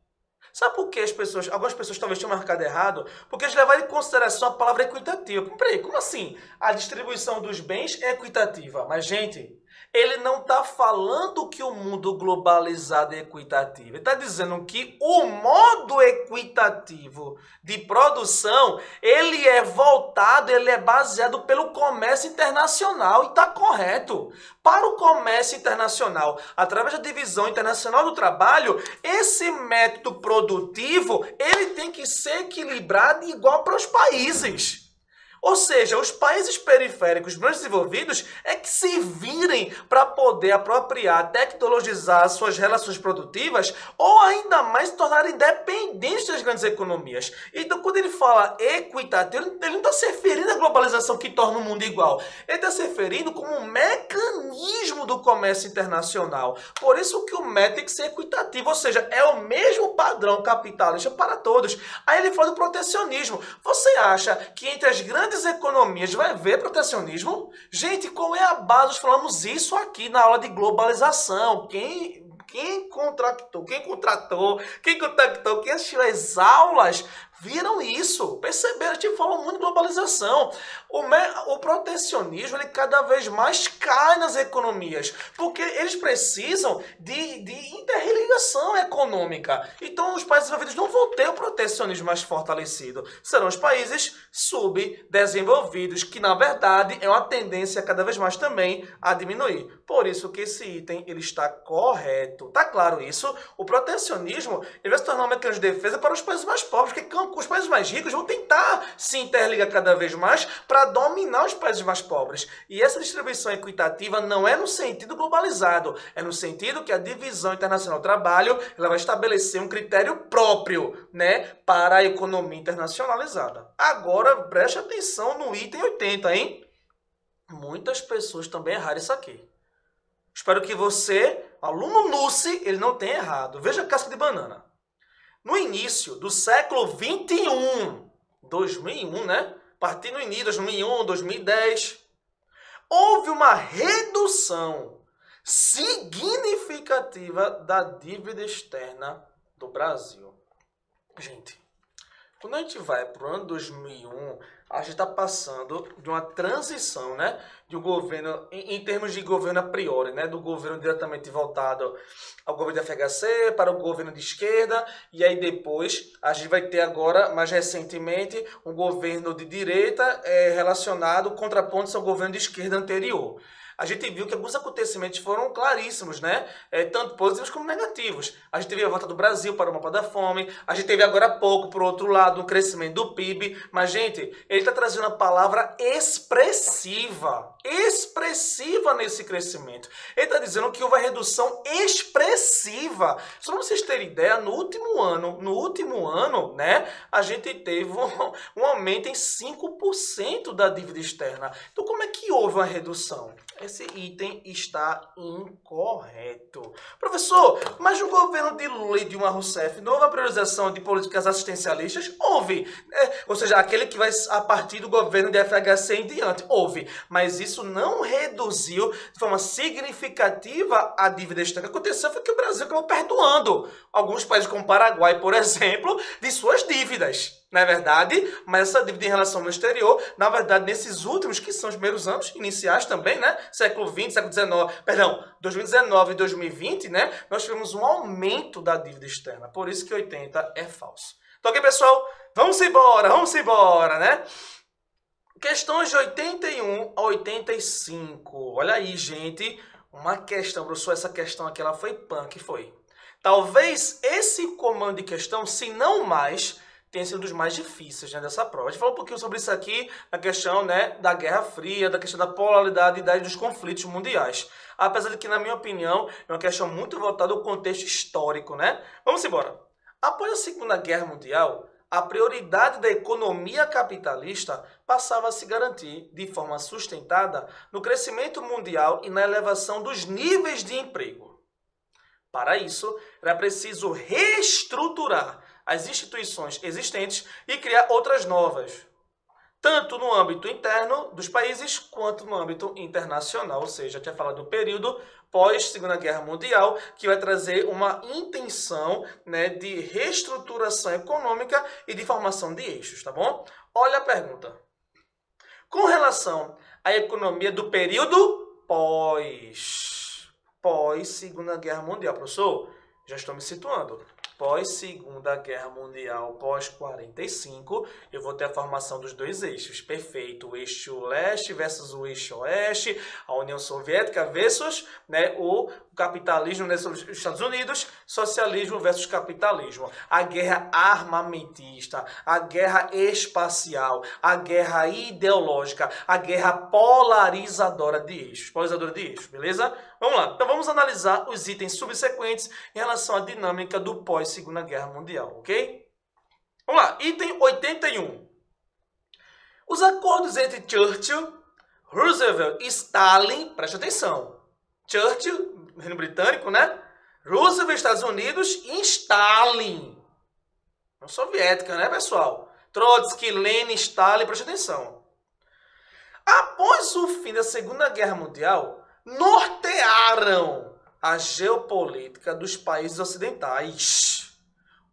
sabe por que algumas pessoas talvez tenham marcado errado? Porque eles levaram em consideração a palavra equitativa. Peraí, como assim? A distribuição dos bens é equitativa. Mas, gente, ele não está falando que o mundo globalizado é equitativo. Ele está dizendo que o modo equitativo de produção, ele é voltado, ele é baseado pelo comércio internacional. E está correto. Para o comércio internacional, através da divisão internacional do trabalho, esse método produtivo, ele tem que ser equilibrado e igual para os países. Ou seja, os países periféricos menos desenvolvidos é que se virem para poder apropriar, tecnologizar suas relações produtivas ou ainda mais se tornarem dependentes das grandes economias. Então, quando ele fala equitativo, ele não está se referindo à globalização que torna o mundo igual. Ele está se referindo como um mecanismo do comércio internacional. Por isso que o método tem que ser equitativo, ou seja, é o mesmo padrão capitalista para todos. Aí ele fala do protecionismo. Você acha que entre as grandes economias vai haver protecionismo? Gente, qual é a base? Nós falamos isso aqui na aula de globalização. Quem contactou, quem assistiu às aulas, viram isso, perceberam, a gente falou muito de globalização. O protecionismo, ele cada vez mais cai nas economias, porque eles precisam de interligação econômica. Então, os países desenvolvidos não vão ter o protecionismo mais fortalecido. Serão os países subdesenvolvidos, que, na verdade, é uma tendência cada vez mais também a diminuir. Por isso que esse item, ele está correto. Tá claro isso? O protecionismo, ele vai se tornar um mecanismo de defesa para os países mais pobres, porque os países mais ricos vão tentar se interligar cada vez mais para dominar os países mais pobres. E essa distribuição equitativa não é no sentido globalizado, é no sentido que a divisão internacional do trabalho, ela vai estabelecer um critério próprio, né, para a economia internacionalizada. Agora, preste atenção no item 80, hein? Muitas pessoas também erraram isso aqui. Espero que você, aluno NUSSI, ele não tenha errado. Veja a casca de banana. No início do século 21, 2001, né? Partindo no início, 2001, 2010, houve uma redução significativa da dívida externa do Brasil. Gente, quando a gente vai para o ano 2001, a gente está passando de uma transição, né, de um governo, em termos de governo a priori, né, do governo diretamente voltado ao governo de FHC para o governo de esquerda, e aí depois a gente vai ter agora, mais recentemente, um governo de direita relacionado, contraponto ao governo de esquerda anterior. A gente viu que alguns acontecimentos foram claríssimos, né? Tanto positivos como negativos. A gente teve a volta do Brasil para o mapa da fome, a gente teve agora há pouco, por outro lado, o crescimento do PIB, mas, gente, ele está trazendo a palavra expressiva nesse crescimento. Ele está dizendo que houve uma redução expressiva. Só para vocês terem ideia, no último ano, né, a gente teve um aumento em 5% da dívida externa. Então, como é que houve uma redução? Esse item está incorreto. Professor, mas no governo de Lula e Dilma Rousseff não houve a priorização de políticas assistencialistas? Houve. Ou seja, aquele que vai a partir do governo de FHC em diante. Houve. Mas isso não reduziu de forma significativa a dívida externa. O que aconteceu foi que o Brasil acabou perdoando alguns países como o Paraguai, por exemplo, de suas dívidas. Não é verdade? Mas essa dívida em relação ao exterior, na verdade, nesses últimos, que são os primeiros anos iniciais também, né? Século XX, século XIX, perdão, 2019 e 2020, né? Nós tivemos um aumento da dívida externa. Por isso que 80 é falso. Então, ok, pessoal? Vamos embora, né? Questões de 81 a 85. Olha aí, gente. Uma questão, professor, essa questão aqui, ela foi punk, foi. Talvez esse comando de questão, se não mais, tenha sido um dos mais difíceis, né, dessa prova. A gente falou um pouquinho sobre isso aqui, na questão, né, da Guerra Fria, da questão da polaridade e dos conflitos mundiais. Apesar de que, na minha opinião, é uma questão muito voltada ao contexto histórico, né? Vamos embora. Após a Segunda Guerra Mundial, a prioridade da economia capitalista passava a se garantir, de forma sustentada, no crescimento mundial e na elevação dos níveis de emprego. Para isso, era preciso reestruturar as instituições existentes e criar outras novas. tanto no âmbito interno dos países quanto no âmbito internacional, ou seja, eu tinha falado do período pós Segunda Guerra Mundial, que vai trazer uma intenção, né, de reestruturação econômica e de formação de eixos, tá bom? Olha a pergunta. Com relação à economia do período pós Segunda Guerra Mundial, professor, já estou me situando. Pós Segunda Guerra Mundial, pós 45, eu vou ter a formação dos dois eixos. Perfeito. O eixo leste versus o eixo oeste, a União Soviética versus, né, o capitalismo nos Estados Unidos, socialismo versus capitalismo. A guerra armamentista, a guerra espacial, a guerra ideológica, a guerra polarizadora de eixos. Polarizadora de eixos, beleza? Vamos lá. Então vamos analisar os itens subsequentes em relação à dinâmica do pós-Segunda Guerra Mundial, ok? Vamos lá. Item 81. Os acordos entre Churchill, Roosevelt e Stalin, preste atenção. Churchill, Reino Britânico, né? Roosevelt, Estados Unidos e Stalin. União Soviética, né, pessoal? Trotsky, Lenin, Stalin, preste atenção. Após o fim da Segunda Guerra Mundial, nortearam a geopolítica dos países ocidentais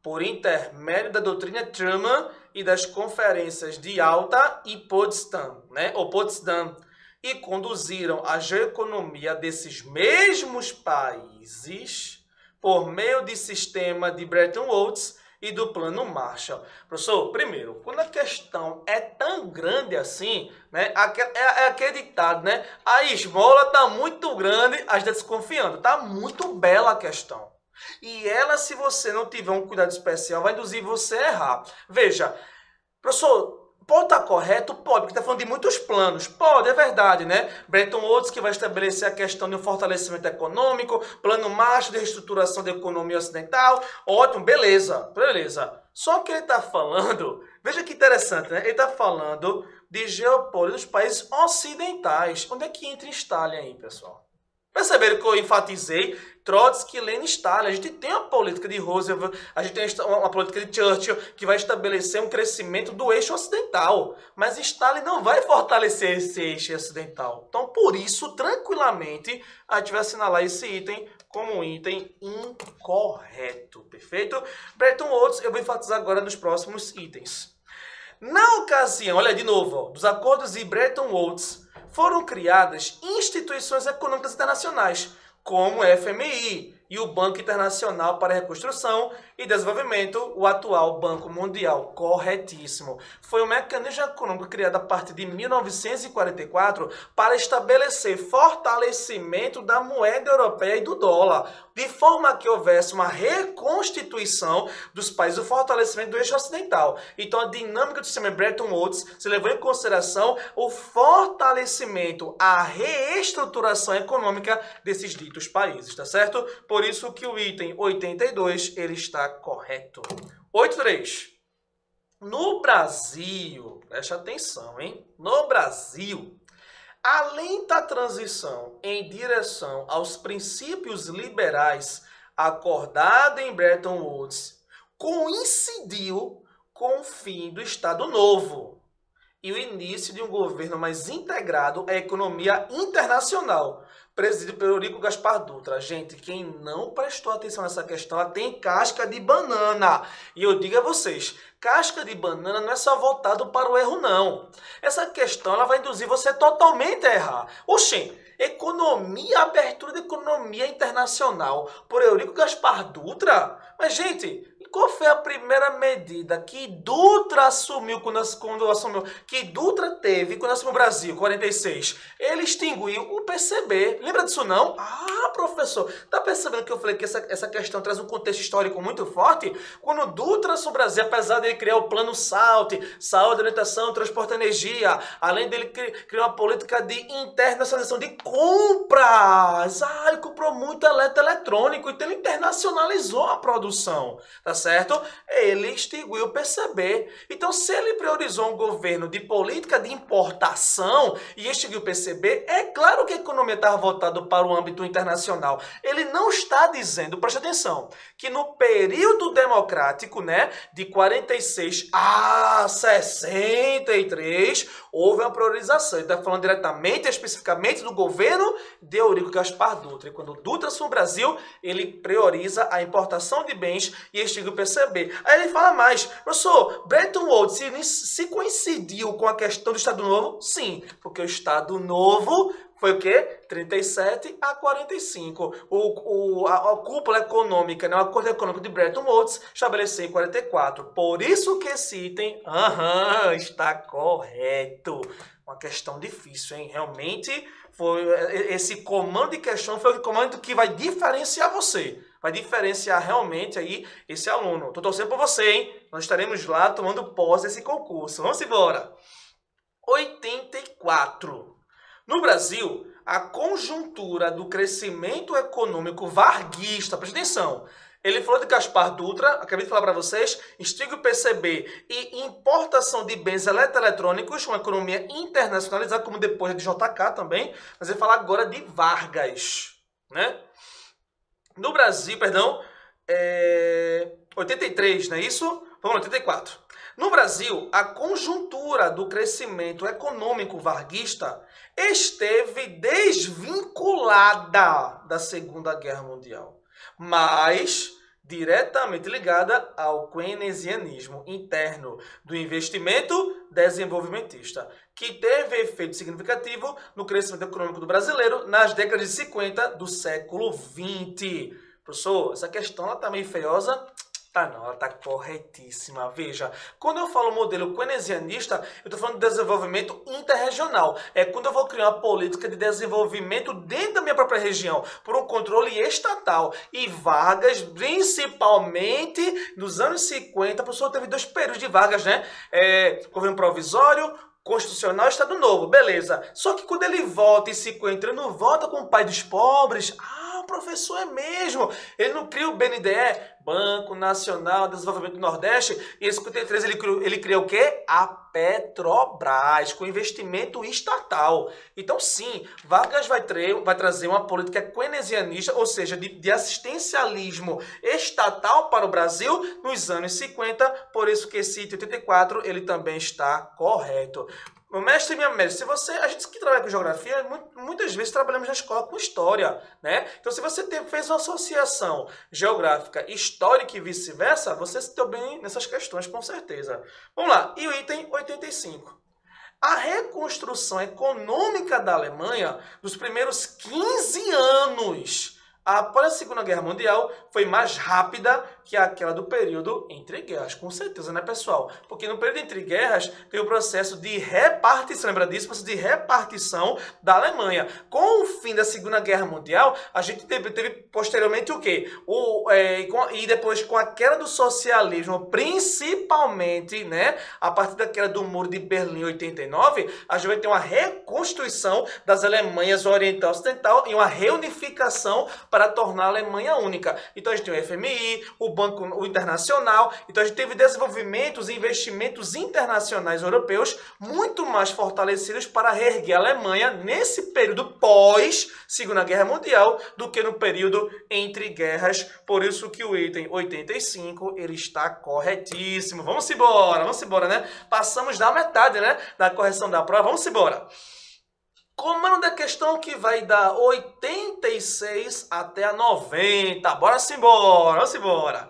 por intermédio da doutrina Truman e das conferências de Yalta e Potsdam, né? Ou Potsdam, e conduziram a geoeconomia desses mesmos países por meio do sistema de Bretton Woods e do Plano Marshall. Professor, primeiro, quando a questão é tão grande assim, né, é acreditado, né, a esmola está muito grande, a gente está desconfiando. Está muito bela a questão. E ela, se você não tiver um cuidado especial, vai induzir você a errar. Veja, professor, pode estar correto? Pode, porque está falando de muitos planos. Pode, é verdade, né? Bretton Woods, que vai estabelecer a questão de um fortalecimento econômico, Plano Marshall de reestruturação da economia ocidental. Ótimo, beleza, beleza. Só que ele está falando, veja que interessante, né? Ele está falando de geopolítica dos países ocidentais. Onde é que entra Stalin aí, pessoal? Perceberam que eu enfatizei Trotsky, Lenin, Stalin. A gente tem uma política de Roosevelt, a gente tem uma política de Churchill que vai estabelecer um crescimento do eixo ocidental. Mas Stalin não vai fortalecer esse eixo ocidental. Então, por isso, tranquilamente, a gente vai assinalar esse item como um item incorreto. Perfeito? Bretton Woods, eu vou enfatizar agora nos próximos itens. Na ocasião, olha de novo, ó, dos acordos de Bretton Woods, foram criadas instituições econômicas internacionais, como o FMI e o Banco Internacional para a Reconstrução e Desenvolvimento, o atual Banco Mundial. Corretíssimo. Foi um mecanismo econômico criado a partir de 1944 para estabelecer fortalecimento da moeda europeia e do dólar, de forma que houvesse uma reconstituição dos países, o fortalecimento do eixo ocidental. Então, a dinâmica do sistema Bretton Woods se levou em consideração o fortalecimento, a reestruturação econômica desses ditos países, tá certo? Por isso que o item 82, ele está correto. 83. No Brasil, preste atenção, hein? No Brasil, a lenta transição em direção aos princípios liberais acordada em Bretton Woods coincidiu com o fim do Estado Novo e o início de um governo mais integrado à economia internacional, presidido pelo Eurico Gaspar Dutra. Gente, quem não prestou atenção nessa questão, ela tem casca de banana. E eu digo a vocês, casca de banana não é só voltado para o erro, não. Essa questão ela vai induzir você totalmente a errar. Oxê, economia, abertura de economia internacional por Eurico Gaspar Dutra? Mas, gente, qual foi a primeira medida que Dutra assumiu que Dutra teve quando assumiu o Brasil, 46? Ele extinguiu o PCB. Lembra disso não? Ah, professor, tá percebendo que eu falei que essa questão traz um contexto histórico muito forte? Quando Dutra assumiu o Brasil, apesar dele criar o plano SALT, saúde, alimentação, transporte e energia, além dele criar uma política de internacionalização de compras. Ah, ele comprou muito eletrônico, então ele internacionalizou a produção, tá certo? Ele extinguiu o PCB. Então, se ele priorizou um governo de política de importação e extinguiu o PCB, é claro que a economia estava voltada para o âmbito internacional. Ele não está dizendo, preste atenção, que no período democrático, né, de 46 a 63, houve uma priorização. Ele está falando diretamente, especificamente do governo de Eurico Gaspar Dutra. E quando o Dutra assume o Brasil, ele prioriza a importação de bens e extingue o PCB. Aí ele fala mais, professor, Bretton Woods se coincidiu com a questão do Estado Novo? Sim, porque o Estado Novo foi o quê? 37 a 45. A cúpula econômica, né, o acordo econômico de Bretton Woods, estabeleceu em 44. Por isso que esse item, está correto. Uma questão difícil, hein? Realmente, foi esse comando de questão foi o comando que vai diferenciar você. Vai diferenciar realmente aí esse aluno. Tô torcendo por você, hein? Nós estaremos lá tomando posse desse concurso. Vamos embora. 84. No Brasil, a conjuntura do crescimento econômico varguista, presta atenção, ele falou de Gaspar Dutra, acabei de falar para vocês, extingue o PCB e importação de bens eletroeletrônicos, uma economia internacionalizada, como depois de JK também, mas ele fala agora de Vargas, né? No Brasil, 83, não é isso? Vamos lá, 84. No Brasil, a conjuntura do crescimento econômico varguista esteve desvinculada da Segunda Guerra Mundial, mas diretamente ligada ao keynesianismo interno do investimento desenvolvimentista, que teve efeito significativo no crescimento econômico do brasileiro nas décadas de 50 do século XX. Professor, essa questão ela tá meio feiosa? Tá não, ela tá corretíssima. Veja, quando eu falo modelo keynesianista, eu tô falando de desenvolvimento interregional. É quando eu vou criar uma política de desenvolvimento dentro da minha própria região, por um controle estatal. E Vargas, principalmente nos anos 50, a pessoa teve 2 períodos de Vargas, né? Governo provisório, constitucional, Estado Novo, beleza. Só que quando ele volta em 50, ele não volta com o pai dos pobres. O professor é mesmo. Ele não cria o BNDE, Banco Nacional de Desenvolvimento do Nordeste, e em 53 ele cria o quê? A Petrobras, com investimento estatal. Então sim, Vargas vai trazer uma política keynesianista, ou seja, de assistencialismo estatal para o Brasil nos anos 50, por isso que esse item 84 ele também está correto. Meu mestre e minha mestre, a gente que trabalha com geografia, muitas vezes trabalhamos na escola com história, né? Então, se você fez uma associação geográfica, histórica e vice-versa, você se deu bem nessas questões, com certeza. Vamos lá, e o item 85. A reconstrução econômica da Alemanha dos primeiros 15 anos após a Segunda Guerra Mundial foi mais rápida que aquela do período entre guerras, com certeza, né, pessoal? Porque no período entre guerras tem o processo de repartição, lembra disso? O processo de repartição da Alemanha. Com o fim da Segunda Guerra Mundial, a gente teve posteriormente o quê? E depois com a queda do socialismo, principalmente, né, a partir da queda do Muro de Berlim em 89, a gente vai ter uma reconstituição das Alemanhas Oriental e Ocidental e uma reunificação para tornar a Alemanha única. Então a gente tem o FMI, o Banco Internacional, então a gente teve desenvolvimentos e investimentos internacionais europeus muito mais fortalecidos para reerguer a Alemanha nesse período pós Segunda Guerra Mundial do que no período entre guerras. Por isso que o item 85 ele está corretíssimo. Vamos embora, né? Passamos da metade, né, da correção da prova. Vamos embora. Comando da questão que vai da 86 até a 90. Vamos embora.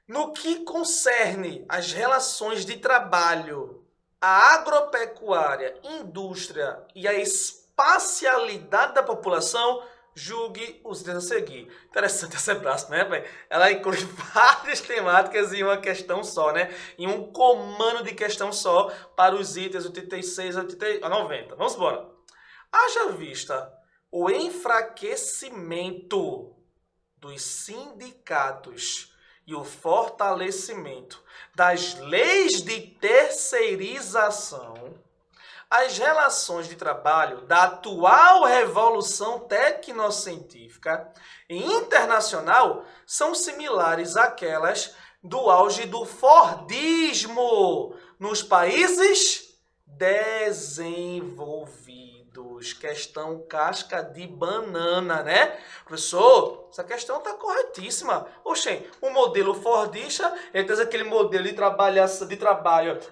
No que concerne as relações de trabalho, a agropecuária, indústria e a espacialidade da população, julgue os itens a seguir. Interessante essa braço, né, velho? Ela inclui várias temáticas em uma questão só, né? Em um comando de questão só para os itens 86 a 90. Vamos embora. Haja vista o enfraquecimento dos sindicatos e o fortalecimento das leis de terceirização, as relações de trabalho da atual revolução tecnocientífica e internacional são similares àquelas do auge do Fordismo nos países desenvolvidos. Questão casca de banana, né? Professor, essa questão está corretíssima. Oxê, o modelo Fordista, ele traz aquele modelo de trabalho,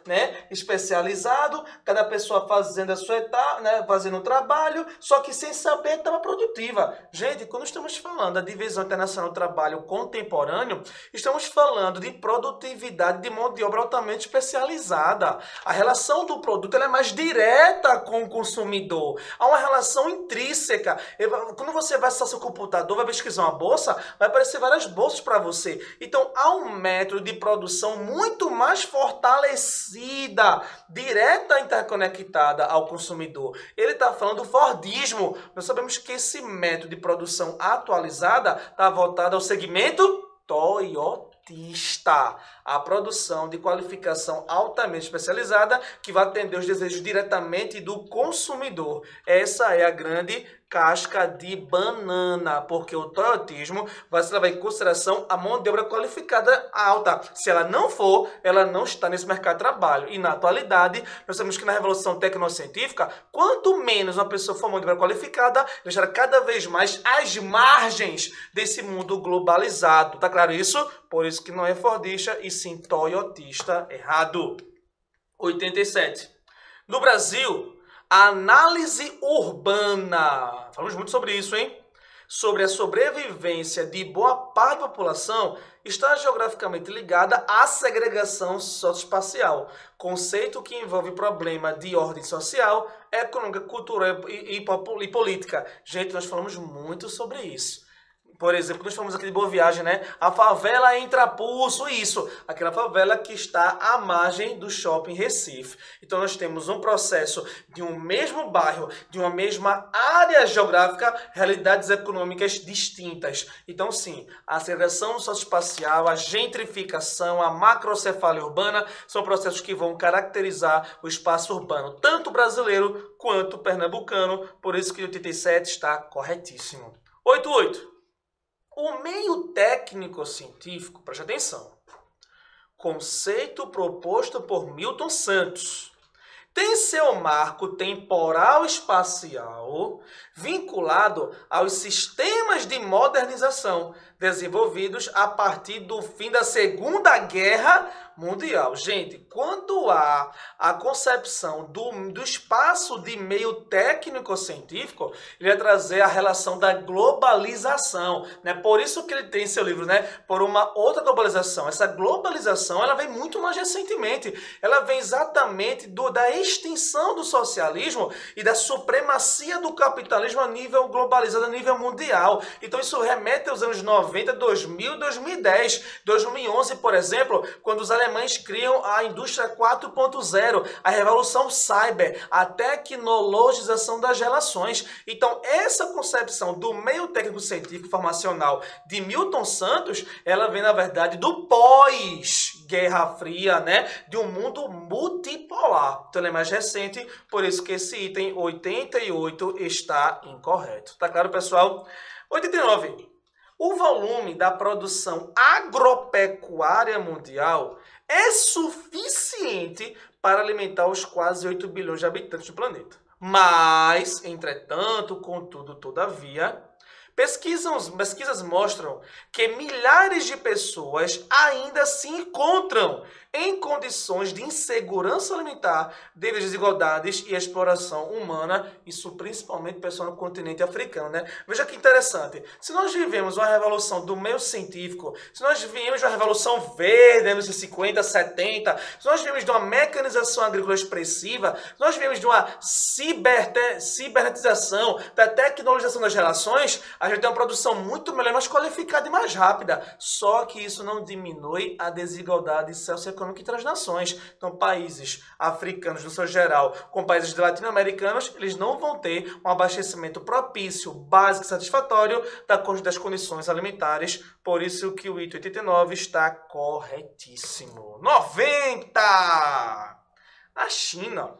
né, especializado, cada pessoa fazendo a sua etapa, né, fazendo um trabalho, só que sem saber estava produtiva. Gente, quando estamos falando da divisão internacional do trabalho contemporâneo, estamos falando de produtividade de mão de obra altamente especializada. A relação do produto ela é mais direta com o consumidor. Há uma relação intrínseca. Quando você vai acessar seu computador, vai pesquisar uma bolsa, vai aparecer várias bolsas para você. Então, há um método de produção muito mais fortalecida, direta e interconectada ao consumidor. Ele está falando do Fordismo. Nós sabemos que esse método de produção atualizada está voltado ao segmento toyotista, a produção de qualificação altamente especializada que vai atender os desejos diretamente do consumidor. Essa é a grande casca de banana, porque o toyotismo vai se levar em consideração a mão de obra qualificada alta. Se ela não for, ela não está nesse mercado de trabalho. E na atualidade, nós sabemos que na revolução tecnocientífica, quanto menos uma pessoa for mão de obra qualificada, deixará cada vez mais às margens desse mundo globalizado. Tá claro isso? Por isso que não é fordista e sim toyotista. Errado. 87. No Brasil, a análise urbana. Falamos muito sobre isso, hein? Sobre a sobrevivência de boa parte da população está geograficamente ligada à segregação socioespacial, conceito que envolve problema de ordem social, econômica, cultural e política. Gente, nós falamos muito sobre isso. Por exemplo, nós falamos aqui de Boa Viagem, né? A favela em Trapulso, isso. Aquela favela que está à margem do Shopping Recife. Então, nós temos um processo de um mesmo bairro, de uma mesma área geográfica, realidades econômicas distintas. Então, sim, a segregação socioespacial, a gentrificação, a macrocefalia urbana são processos que vão caracterizar o espaço urbano, tanto brasileiro quanto pernambucano. Por isso que o 87 está corretíssimo. 88. O meio técnico-científico, preste atenção, conceito proposto por Milton Santos, tem seu marco temporal espacial vinculado aos sistemas de modernização desenvolvidos a partir do fim da Segunda Guerra Mundial. Gente, quando há a concepção do espaço de meio técnico-científico, ele vai trazer a relação da globalização, né? Por isso que ele tem em seu livro, né? Por uma outra globalização. Essa globalização, ela vem muito mais recentemente. Ela vem exatamente da extinção do socialismo e da supremacia do capitalismo a nível globalizado, a nível mundial. Então isso remete aos anos 90, 2000, 2010, 2011, por exemplo, quando os alemães criam a indústria 4.0, a revolução cyber, a tecnologização das relações. Então, essa concepção do meio técnico-científico formacional de Milton Santos, ela vem, na verdade, do pós-Guerra Fria, né? De um mundo multipolar. Então, ele é mais recente, por isso que esse item 88 está incorreto. Tá claro, pessoal? 89. O volume da produção agropecuária mundial é suficiente para alimentar os quase 8 bilhões de habitantes do planeta. Mas, entretanto, contudo, todavia, pesquisas mostram que milhares de pessoas ainda se encontram em condições de insegurança alimentar devido às desigualdades e à exploração humana, isso principalmente pessoal no continente africano, né? Veja que interessante. Se nós vivemos uma revolução do meio científico, se nós vivemos de uma revolução verde, anos 50, 70, se nós vivemos de uma mecanização agrícola expressiva, se nós vivemos de uma cibernetização, da tecnologização das relações, a gente tem uma produção muito melhor, mais qualificada e mais rápida. Só que isso não diminui a desigualdade socioeconômica entre as nações. Então, países africanos, no seu geral, com países latino-americanos, eles não vão ter um abastecimento propício, básico e satisfatório das condições alimentares. Por isso que o item 89 está corretíssimo. 90! A China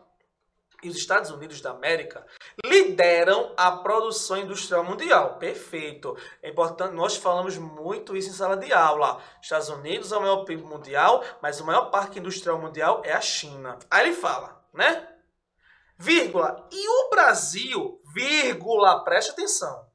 e os Estados Unidos da América lideram a produção industrial mundial. Perfeito. É importante, nós falamos muito isso em sala de aula. Estados Unidos é o maior PIB mundial, mas o maior parque industrial mundial é a China. Aí ele fala, né? Vírgula. E o Brasil, vírgula, preste atenção.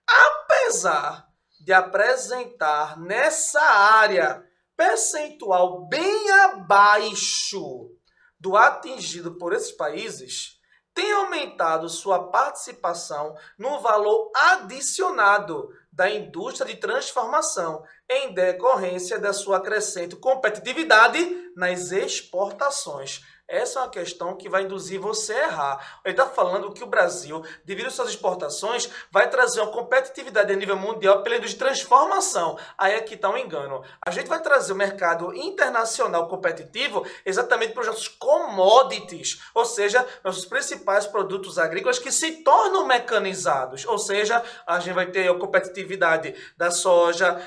Apesar de apresentar nessa área percentual bem abaixo do atingido por esses países, tem aumentado sua participação no valor adicionado da indústria de transformação em decorrência da sua crescente competitividade nas exportações. Essa é uma questão que vai induzir você a errar. Ele está falando que o Brasil, devido às suas exportações, vai trazer uma competitividade a nível mundial pela indústria de transformação. Aí aqui está um engano. A gente vai trazer o mercado internacional competitivo exatamente para os nossos commodities, ou seja, nossos principais produtos agrícolas que se tornam mecanizados. Ou seja, a gente vai ter a competitividade da soja,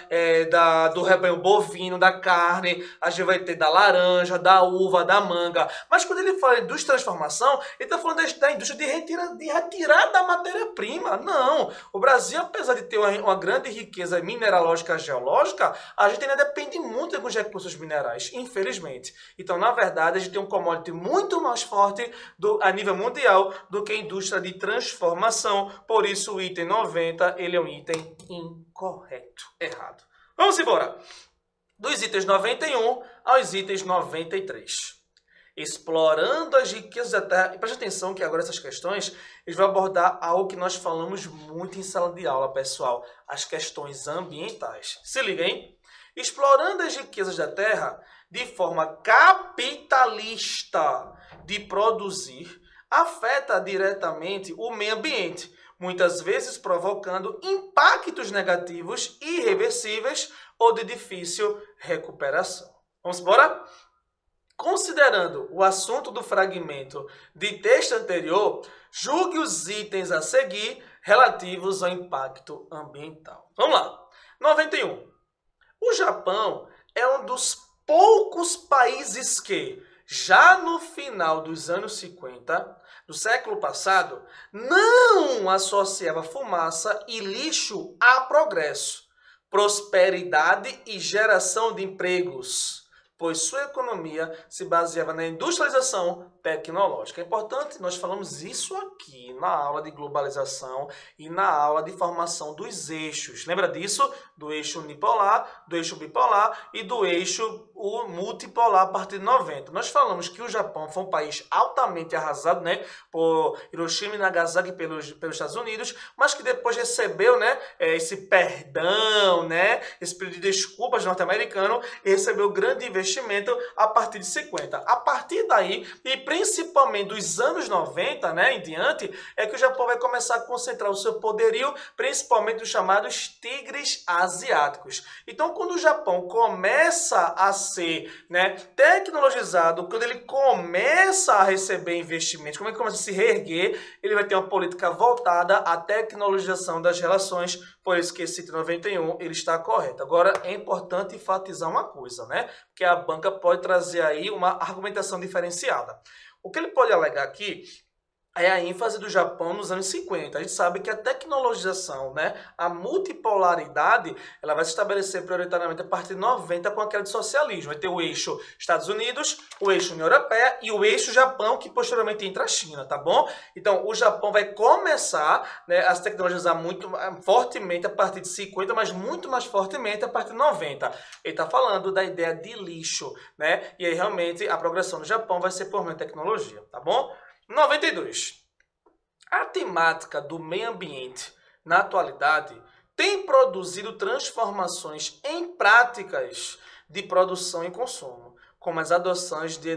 do rebanho bovino, da carne, a gente vai ter da laranja, da uva, da manga. Mas quando ele fala de indústria de transformação, ele está falando da indústria de retirar da matéria-prima. Não. O Brasil, apesar de ter uma grande riqueza mineralógica geológica, a gente ainda depende muito de alguns recursos minerais, infelizmente. Então, na verdade, a gente tem um commodity muito mais forte a nível mundial do que a indústria de transformação. Por isso, o item 90, ele é um item incorreto, errado. Vamos embora. Dos itens 91 aos itens 93. Explorando as riquezas da terra. E preste atenção que agora essas questões, eles vão abordar algo que nós falamos muito em sala de aula, pessoal. As questões ambientais. Se liga, hein? Explorando as riquezas da terra de forma capitalista de produzir, afeta diretamente o meio ambiente, muitas vezes provocando impactos negativos irreversíveis ou de difícil recuperação. Vamos embora? Considerando o assunto do fragmento de texto anterior, julgue os itens a seguir relativos ao impacto ambiental. Vamos lá. 91. O Japão é um dos poucos países que, já no final dos anos 50 do século passado, não associava fumaça e lixo a progresso, prosperidade e geração de empregos, pois sua economia se baseava na industrialização tecnológica. É importante, nós falamos isso aqui na aula de globalização e na aula de formação dos eixos. Lembra disso? Do eixo unipolar, do eixo bipolar e do eixo multipolar a partir de 90. Nós falamos que o Japão foi um país altamente arrasado, né, por Hiroshima e Nagasaki pelos Estados Unidos, mas que depois recebeu, né, esse perdão, né, esse pedido de desculpas norte-americano e recebeu grande investimento a partir de 50. A partir daí, e principalmente dos anos 90, né, em diante, é que o Japão vai começar a concentrar o seu poderio, principalmente os chamados tigres asiáticos. Então, quando o Japão começa a ser, né, tecnologizado, quando ele começa a receber investimentos, como ele começa a se reerguer, ele vai ter uma política voltada à tecnologização das relações, por isso que esse item 91 ele está correto. Agora, é importante enfatizar uma coisa, né, que a banca pode trazer aí uma argumentação diferenciada. O que ele pode alegar aqui é a ênfase do Japão nos anos 50. A gente sabe que a tecnologização, né, a multipolaridade, ela vai se estabelecer prioritariamente a partir de 90 com a queda do socialismo. Vai ter o eixo Estados Unidos, o eixo União Europeia e o eixo Japão, que posteriormente entra a China, tá bom? Então, o Japão vai começar, né, a se tecnologizar muito fortemente a partir de 50, mas muito mais fortemente a partir de 90. Ele está falando da ideia de lixo, né? E aí, realmente, a progressão do Japão vai ser por meio de tecnologia, tá bom? 92. A temática do meio ambiente, na atualidade, tem produzido transformações em práticas de produção e consumo, como as adoções de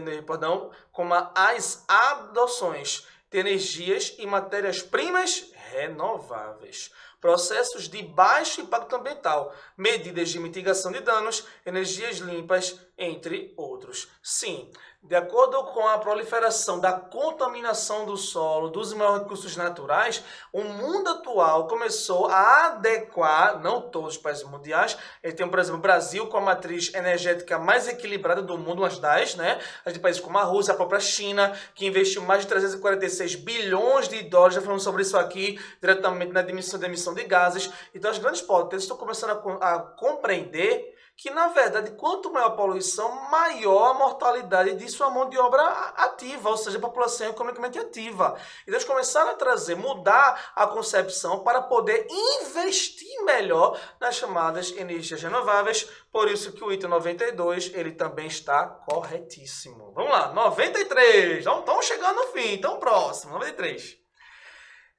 energias e matérias-primas renováveis, processos de baixo impacto ambiental, medidas de mitigação de danos, energias limpas, entre outros. Sim, de acordo com a proliferação da contaminação do solo, dos maiores recursos naturais, o mundo atual começou a adequar, não todos os países mundiais, ele tem, por exemplo, o Brasil com a matriz energética mais equilibrada do mundo, umas 10, né? A gente países como a Rússia, a própria China, que investiu mais de 346 bilhões de dólares, já falamos sobre isso aqui, diretamente na diminuição da emissão de gases. Então as grandes potências estão começando a compreender que, na verdade, quanto maior a poluição, maior a mortalidade de sua mão de obra ativa, ou seja, a população economicamente ativa. Então, eles começaram a trazer, mudar a concepção para poder investir melhor nas chamadas energias renováveis, por isso que o item 92, ele também está corretíssimo. Vamos lá, 93, estamos chegando no fim, então próximo, 93.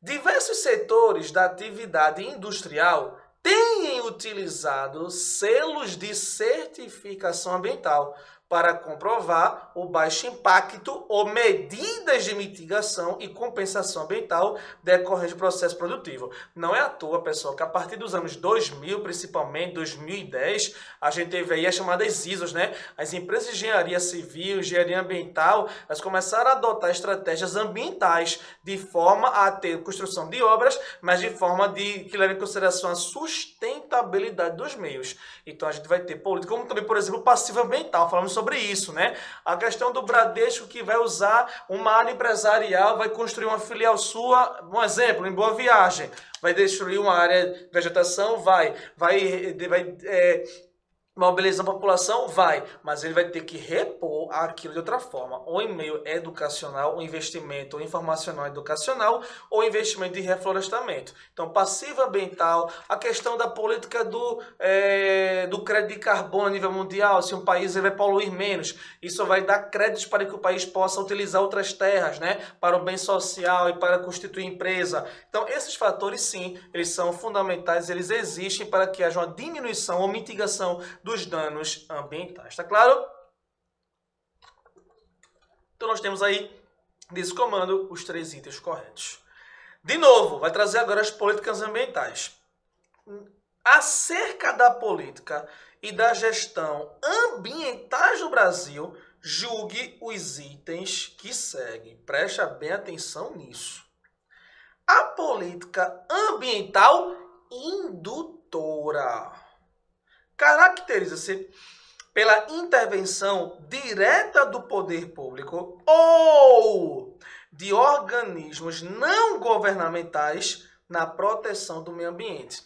Diversos setores da atividade industrial têm utilizado selos de certificação ambiental para comprovar o baixo impacto ou medidas de mitigação e compensação ambiental decorrente do processo produtivo. Não é à toa, pessoal, que a partir dos anos 2000, principalmente 2010, a gente teve aí as chamadas ISOs, né? As empresas de engenharia civil, engenharia ambiental, elas começaram a adotar estratégias ambientais de forma a ter construção de obras, mas de forma que leve em consideração a sustentabilidade dos meios. Então a gente vai ter política, como também, por exemplo, o passivo ambiental, falamos sobre isso, né? A questão do Bradesco que vai usar uma área empresarial, vai construir uma filial sua, um exemplo, em Boa Viagem, vai destruir uma área de vegetação, vai mobilizar a população? Vai, mas ele vai ter que repor aquilo de outra forma, ou em meio educacional, ou investimento informacional educacional, ou investimento de reflorestamento. Então, passivo ambiental, a questão da política do crédito de carbono a nível mundial, se um país ele vai poluir menos, isso vai dar créditos para que o país possa utilizar outras terras, né, para o bem social e para constituir empresa. Então, esses fatores, sim, eles são fundamentais, eles existem para que haja uma diminuição ou mitigação dos danos ambientais, tá claro? Então nós temos aí, nesse comando, os 3 itens corretos. De novo, vai trazer agora as políticas ambientais. Acerca da política e da gestão ambientais do Brasil, julgue os itens que seguem. Preste bem atenção nisso. A política ambiental indutora caracteriza-se pela intervenção direta do poder público ou de organismos não governamentais na proteção do meio ambiente.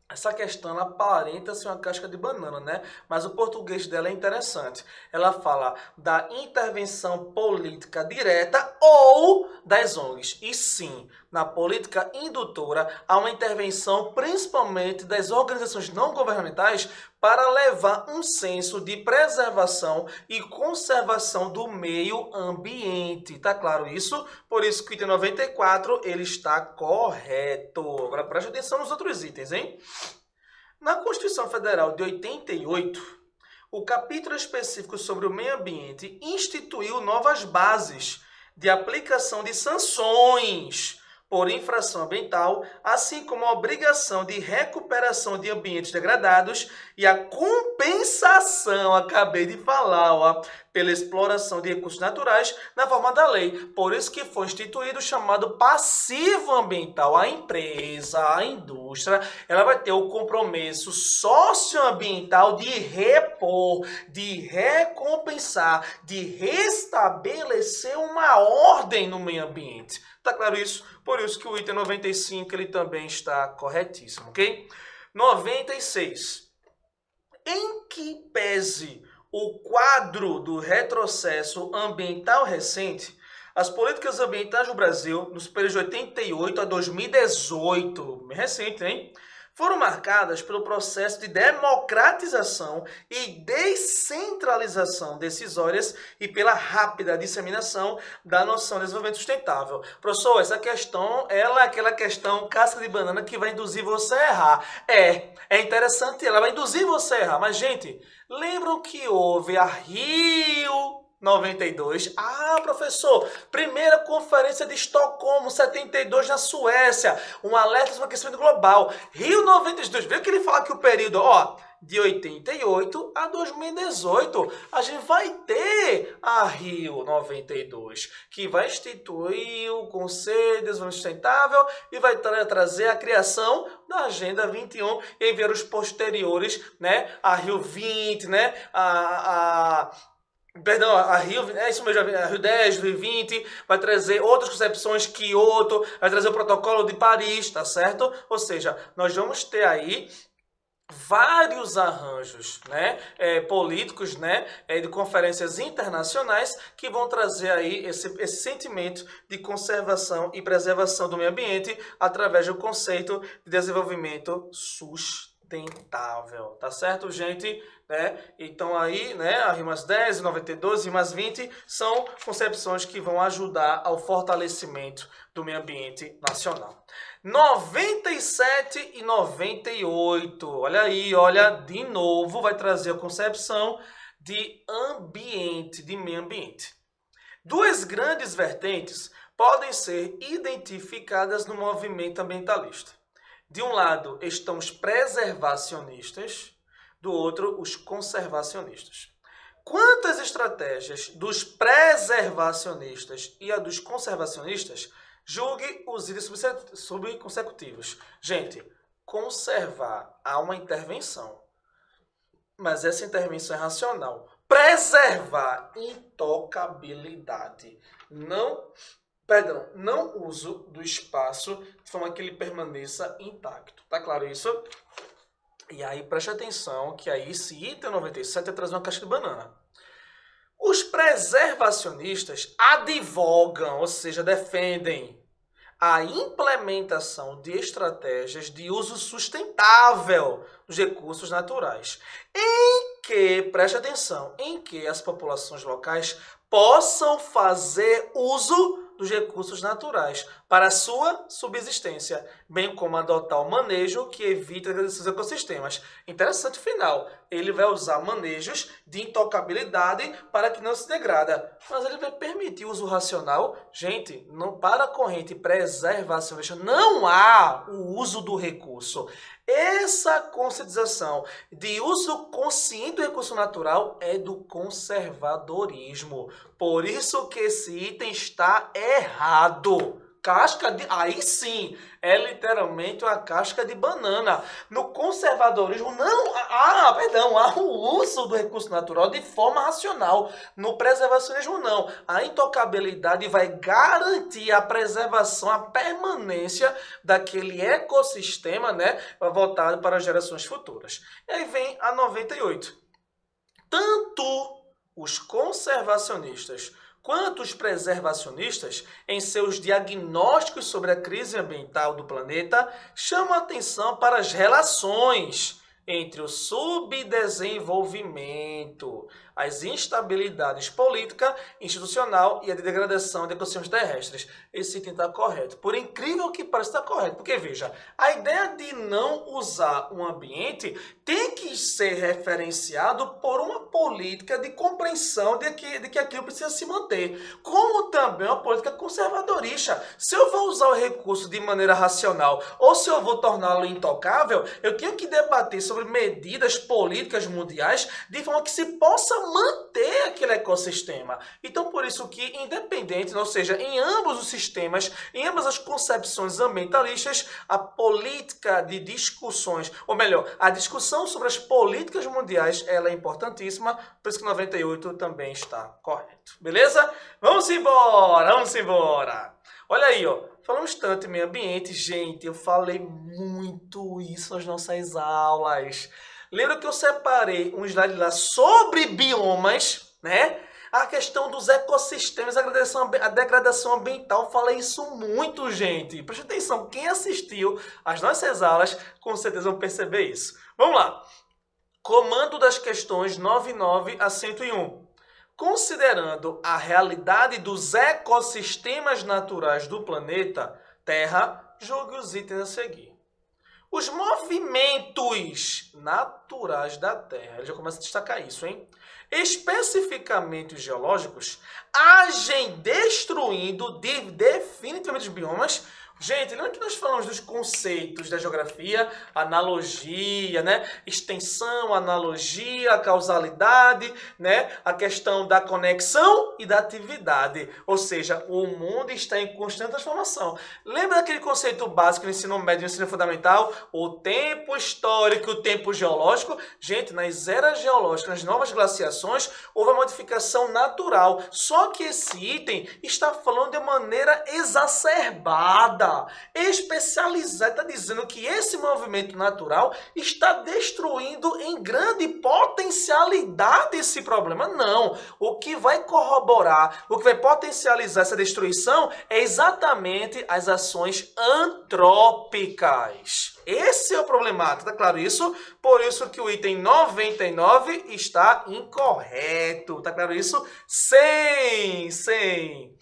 Essa questão ela aparenta ser uma casca de banana, né? Mas o português dela é interessante. Ela fala da intervenção política direta ou das ONGs. E sim, na política indutora há uma intervenção principalmente das organizações não governamentais para levar um senso de preservação e conservação do meio ambiente. Tá claro isso? Por isso que o item 94 ele está correto. Agora preste atenção nos outros itens, hein? Na Constituição Federal de 88, o capítulo específico sobre o meio ambiente instituiu novas bases de aplicação de sanções por infração ambiental, assim como a obrigação de recuperação de ambientes degradados e a compensação, acabei de falar, ó, pela exploração de recursos naturais na forma da lei. Por isso que foi instituído o chamado passivo ambiental. A empresa, a indústria, ela vai ter o compromisso socioambiental de repor, de recompensar, de restabelecer uma ordem no meio ambiente. Tá claro isso? Por isso que o item 95 ele também está corretíssimo, ok? 96. Em que pese o quadro do retrocesso ambiental recente, as políticas ambientais do Brasil, nos períodos de 88 a 2018, bem recente, hein? Foram marcadas pelo processo de democratização e descentralização decisórias e pela rápida disseminação da noção de desenvolvimento sustentável. Professor, essa questão, ela é aquela questão casca de banana que vai induzir você a errar. É interessante, ela vai induzir você a errar. Mas, gente, lembram que houve a Rio 92. Ah, professor, primeira conferência de Estocolmo, 72 na Suécia. Um alerta sobre o aquecimento global. Rio 92. Viu que ele fala que o período, ó, de 88 a 2018, a gente vai ter a Rio 92, que vai instituir o Conselho de Desenvolvimento Sustentável e vai trazer a criação da Agenda 21 e aí ver os posteriores, né? A Rio 20, né? Perdão, a Rio, é isso mesmo, a Rio 10, Rio 20, vai trazer outras concepções, Kyoto, vai trazer o protocolo de Paris, tá certo? Ou seja, nós vamos ter aí vários arranjos, né, políticos, né, de conferências internacionais que vão trazer aí esse sentimento de conservação e preservação do meio ambiente através do conceito de desenvolvimento sustentável, tá certo, gente? Então aí, né, a RIMAS 10, 92 e RIMAS 20 são concepções que vão ajudar ao fortalecimento do meio ambiente nacional. 97 e 98, olha aí, olha, de novo vai trazer a concepção de ambiente, de meio ambiente. Duas grandes vertentes podem ser identificadas no movimento ambientalista. De um lado estão os preservacionistas, do outro os conservacionistas. Quanto às estratégias dos preservacionistas e a dos conservacionistas, julgue os itens subconsecutivos. Gente, conservar há uma intervenção, mas essa intervenção é racional. Preservar, intocabilidade. Não uso do espaço de forma que ele permaneça intacto. Tá claro isso? E aí preste atenção que aí esse item 97 é trazer uma casca de banana. Os preservacionistas advogam, ou seja, defendem a implementação de estratégias de uso sustentável dos recursos naturais, em que, preste atenção, em que as populações locais possam fazer uso dos recursos naturais para a sua subsistência, bem como adotar o manejo que evita esses ecossistemas. Interessante final, ele vai usar manejos de intocabilidade para que não se degrada, mas ele vai permitir o uso racional. Gente, não, para a corrente preservacionista não há o uso do recurso. Essa conscientização de uso consciente do recurso natural é do conservadorismo. Por isso que esse item está errado. Casca de... Aí sim, é literalmente uma casca de banana. No conservadorismo não há o uso do recurso natural de forma racional. No preservacionismo não. A intocabilidade vai garantir a preservação, a permanência daquele ecossistema, né, voltado para as gerações futuras. E aí vem a 98. Tanto os conservacionistas quanto os preservacionistas, em seus diagnósticos sobre a crise ambiental do planeta, chamam atenção para as relações entre o subdesenvolvimento, as instabilidades política, institucional e a degradação de ecossistemas terrestres. Esse item está correto. Por incrível que pareça, está correto. Porque, veja, a ideia de não usar um ambiente tem que ser referenciado por uma política de compreensão de que aquilo precisa se manter. Como também uma política conservadorista. Se eu vou usar o recurso de maneira racional ou se eu vou torná-lo intocável, eu tenho que debater sobre medidas políticas mundiais de forma que se possa manter aquele ecossistema. Então, por isso que, independente, ou seja, em ambos os sistemas, em ambas as concepções ambientalistas, a política de discussões, ou melhor, a discussão sobre as políticas mundiais, ela é importantíssima, por isso que 98 também está correto. Beleza? Vamos embora, vamos embora. Olha aí, ó. Falamos tanto em meio ambiente, gente, eu falei muito isso nas nossas aulas. Lembra que eu separei um slide lá sobre biomas, né? A questão dos ecossistemas, a degradação ambiental, falei isso muito, gente. Preste atenção, quem assistiu às nossas aulas, com certeza vão perceber isso. Vamos lá. Comando das questões 99 a 101. Considerando a realidade dos ecossistemas naturais do planeta Terra, julgue os itens a seguir. Os movimentos naturais da Terra, ele já começa a destacar isso, hein? especificamente os geológicos, agem destruindo definitivamente os biomas. Gente, lembra que nós falamos dos conceitos da geografia? Analogia, né? Extensão, analogia, causalidade, né? A questão da conexão e da atividade. Ou seja, o mundo está em constante transformação. Lembra daquele conceito básico no ensino médio e no ensino fundamental? O tempo histórico e o tempo geológico. Gente, nas eras geológicas, nas novas glaciações, houve uma modificação natural. Só que esse item está falando de maneira exacerbada, especializada, está dizendo que esse movimento natural está destruindo em grande potencialidade esse problema. Não, o que vai corroborar, o que vai potencializar essa destruição é exatamente as ações antrópicas. Esse é o problemático, tá claro isso? Por isso que o item 99 está incorreto, tá claro isso? Sim.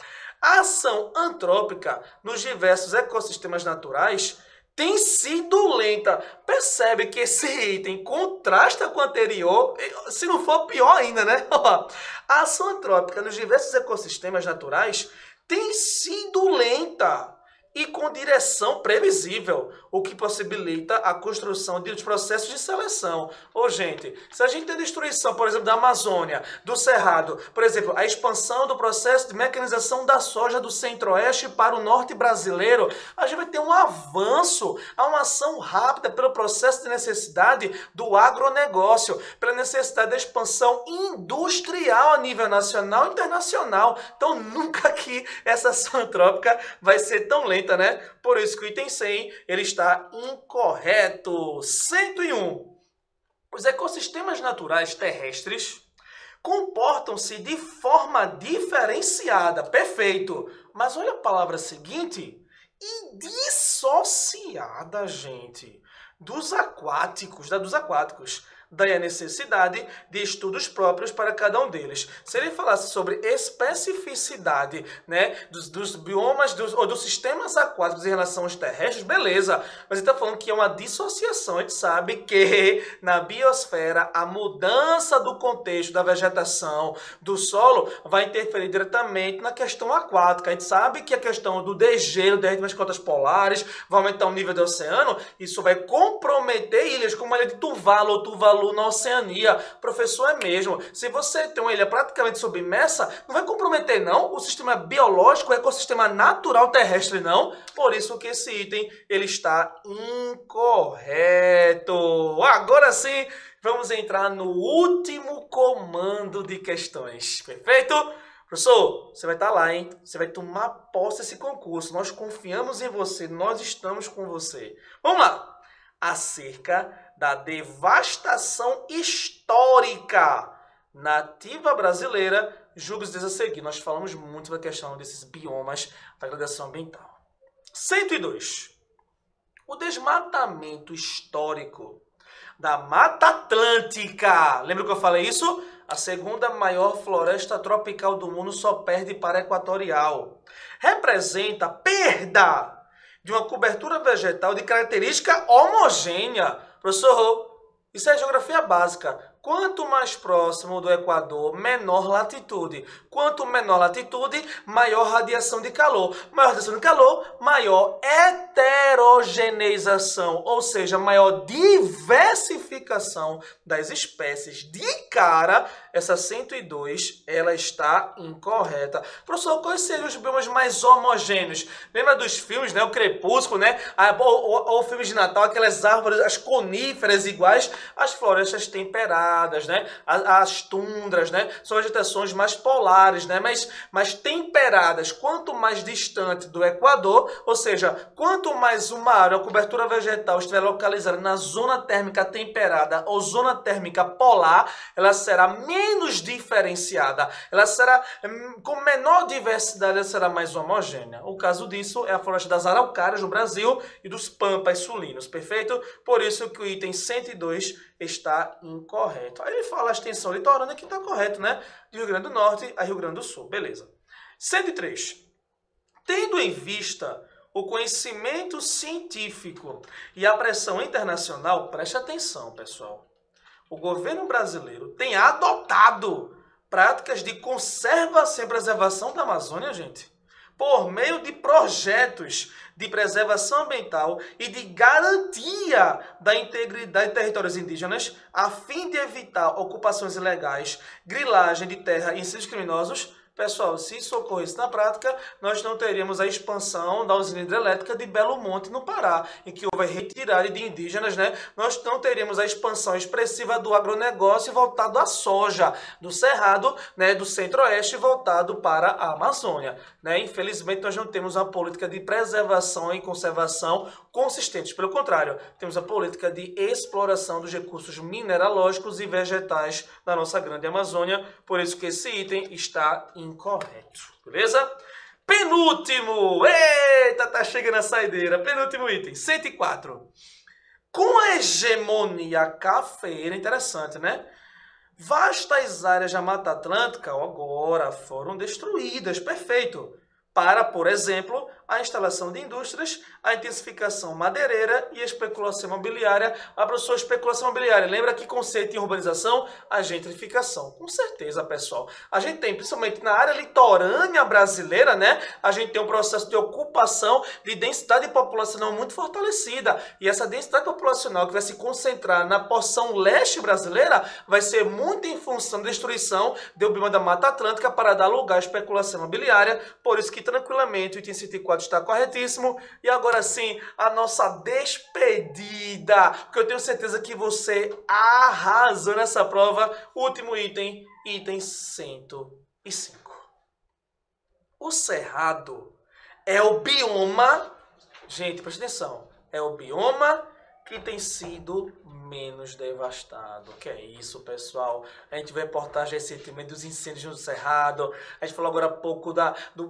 A ação antrópica nos diversos ecossistemas naturais tem sido lenta. Percebe que esse item contrasta com o anterior, se não for pior ainda, né? A ação antrópica nos diversos ecossistemas naturais tem sido lenta e com direção previsível, o que possibilita a construção de processos de seleção. Gente, se a gente tem destruição, por exemplo, da Amazônia, do Cerrado, por exemplo, a expansão do processo de mecanização da soja do centro-oeste para o norte brasileiro, a gente vai ter um avanço, a uma ação rápida pelo processo de necessidade do agronegócio, pela necessidade da expansão industrial a nível nacional e internacional. Então, nunca que essa ação antrópica vai ser tão lenta, né? Por isso que o item 100 ele está incorreto. 101. Os ecossistemas naturais terrestres comportam-se de forma diferenciada. Perfeito. Mas olha a palavra seguinte. E dissociada, gente, dos aquáticos. Daí a necessidade de estudos próprios para cada um deles. Se ele falasse sobre especificidade, né, dos biomas ou dos sistemas aquáticos em relação aos terrestres, beleza. Mas ele está falando que é uma dissociação. A gente sabe que na biosfera a mudança do contexto da vegetação, do solo, vai interferir diretamente na questão aquática. A gente sabe que a questão do degelo, derretimento das cotas polares, vai aumentar o nível do oceano. Isso vai comprometer ilhas como a ilha de Tuvalu ou Tuvalu na Oceania. Professor, é mesmo. Se você tem uma ilha praticamente submersa, não vai comprometer, não, o sistema biológico, o ecossistema natural terrestre, não. Por isso que esse item ele está incorreto. Agora sim, vamos entrar no último comando de questões. Perfeito? Professor, você vai estar lá, hein? Você vai tomar posse desse concurso. Nós confiamos em você, nós estamos com você. Vamos lá! Acerca da devastação histórica nativa brasileira, julgue-os a seguir. Nós falamos muito da questão desses biomas da degradação ambiental. 102. O desmatamento histórico da Mata Atlântica. Lembra que eu falei isso? A segunda maior floresta tropical do mundo só perde para a equatorial. Representa perda de uma cobertura vegetal de característica homogênea. Professor, isso é geografia básica. Quanto mais próximo do Equador, menor latitude. Quanto menor latitude, maior radiação de calor. Maior radiação de calor, maior heterogeneização, ou seja, maior diversificação das espécies. De cara, essa 102, ela está incorreta. Professor, quais seriam os biomas mais homogêneos? Lembra dos filmes, né? O Crepúsculo, né? Ou filmes de Natal, aquelas árvores, as coníferas iguais, as florestas temperadas, né? As tundras, né? São vegetações mais polares, né? Mas temperadas. Quanto mais distante do Equador, ou seja, quanto mais uma área, a cobertura vegetal estiver localizada na zona térmica temperada ou zona térmica polar, ela será menos diferenciada. Ela será com menor diversidade, ela será mais homogênea. O caso disso é a floresta das araucárias no Brasil e dos pampas sulinos, perfeito? Por isso que o item 102 está incorreto. Aí ele fala a extensão litorânea que está correto, né? De Rio Grande do Norte a Rio Grande do Sul. Beleza. 103. Tendo em vista o conhecimento científico e a pressão internacional, preste atenção, pessoal. o governo brasileiro tem adotado práticas de conservação e preservação da Amazônia, gente, por meio de projetos de preservação ambiental e de garantia da integridade de territórios indígenas, a fim de evitar ocupações ilegais, grilagem de terra e incêndios criminosos. Pessoal, se isso ocorresse na prática, nós não teríamos a expansão da usina hidrelétrica de Belo Monte, no Pará, em que houve retirada de indígenas, né? Nós não teríamos a expansão expressiva do agronegócio voltado à soja, do Cerrado, né, do Centro-Oeste, voltado para a Amazônia, né? Infelizmente, nós não temos uma política de preservação e conservação consistentes. Pelo contrário, temos a política de exploração dos recursos mineralógicos e vegetais da nossa grande Amazônia, por isso que esse item está incorreto, beleza? Penúltimo, eita, tá chegando a saideira, penúltimo item, 104. Com a hegemonia cafeeira, interessante, né? Vastas áreas da Mata Atlântica agora foram destruídas, perfeito, para, por exemplo, a instalação de indústrias, a intensificação madeireira e a especulação imobiliária. A professora, especulação imobiliária, lembra que conceito em urbanização? A gentrificação. Com certeza, pessoal. A gente tem, principalmente na área litorânea brasileira, né? A gente tem um processo de ocupação, de densidade populacional muito fortalecida. E essa densidade populacional que vai se concentrar na porção leste brasileira vai ser muito em função da destruição do bioma da Mata Atlântica para dar lugar à especulação imobiliária. Por isso que tranquilamente o item 104 está corretíssimo. E agora sim, a nossa despedida, porque eu tenho certeza que você arrasou nessa prova. Último item, item 105. O Cerrado é o bioma, gente, presta atenção, é o bioma que tem sido menos devastado. Que é isso, pessoal? A gente viu reportagem recentemente dos incêndios no Cerrado. A gente falou agora há pouco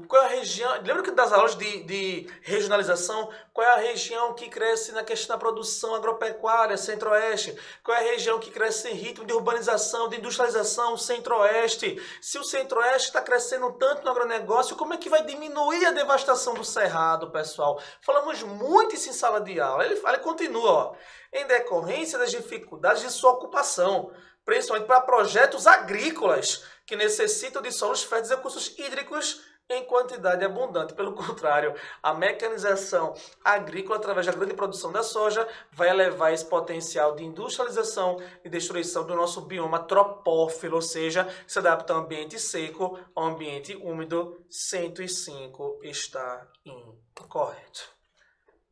qual é a região. Lembra que das aulas de regionalização? Qual é a região que cresce na questão da produção agropecuária? Centro-Oeste. Qual é a região que cresce em ritmo de urbanização, de industrialização? Centro-Oeste. Se o Centro-Oeste está crescendo tanto no agronegócio, como é que vai diminuir a devastação do Cerrado, pessoal? Falamos muito isso em sala de aula. Ele continua, ó. Em decorrência das dificuldades de sua ocupação, principalmente para projetos agrícolas que necessitam de solos férteis e recursos hídricos em quantidade abundante. Pelo contrário, a mecanização agrícola, através da grande produção da soja, vai elevar esse potencial de industrialização e destruição do nosso bioma tropófilo, ou seja, se adapta ao ambiente seco, ao ambiente úmido. 105 está incorreto.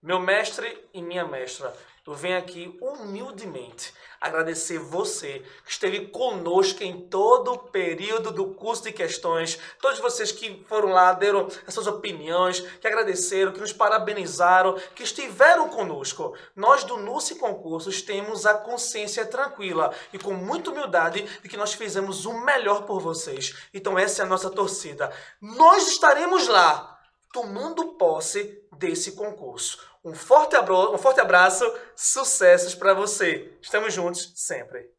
Meu mestre e minha mestra, eu venho aqui humildemente agradecer você que esteve conosco em todo o período do curso de questões, todos vocês que foram lá, deram as suas opiniões, que agradeceram, que nos parabenizaram, que estiveram conosco. Nós do NUSI Concursos temos a consciência tranquila e com muita humildade de que nós fizemos o melhor por vocês. Então essa é a nossa torcida. Nós estaremos lá tomando posse desse concurso. Um forte abraço, sucessos para você. Estamos juntos sempre.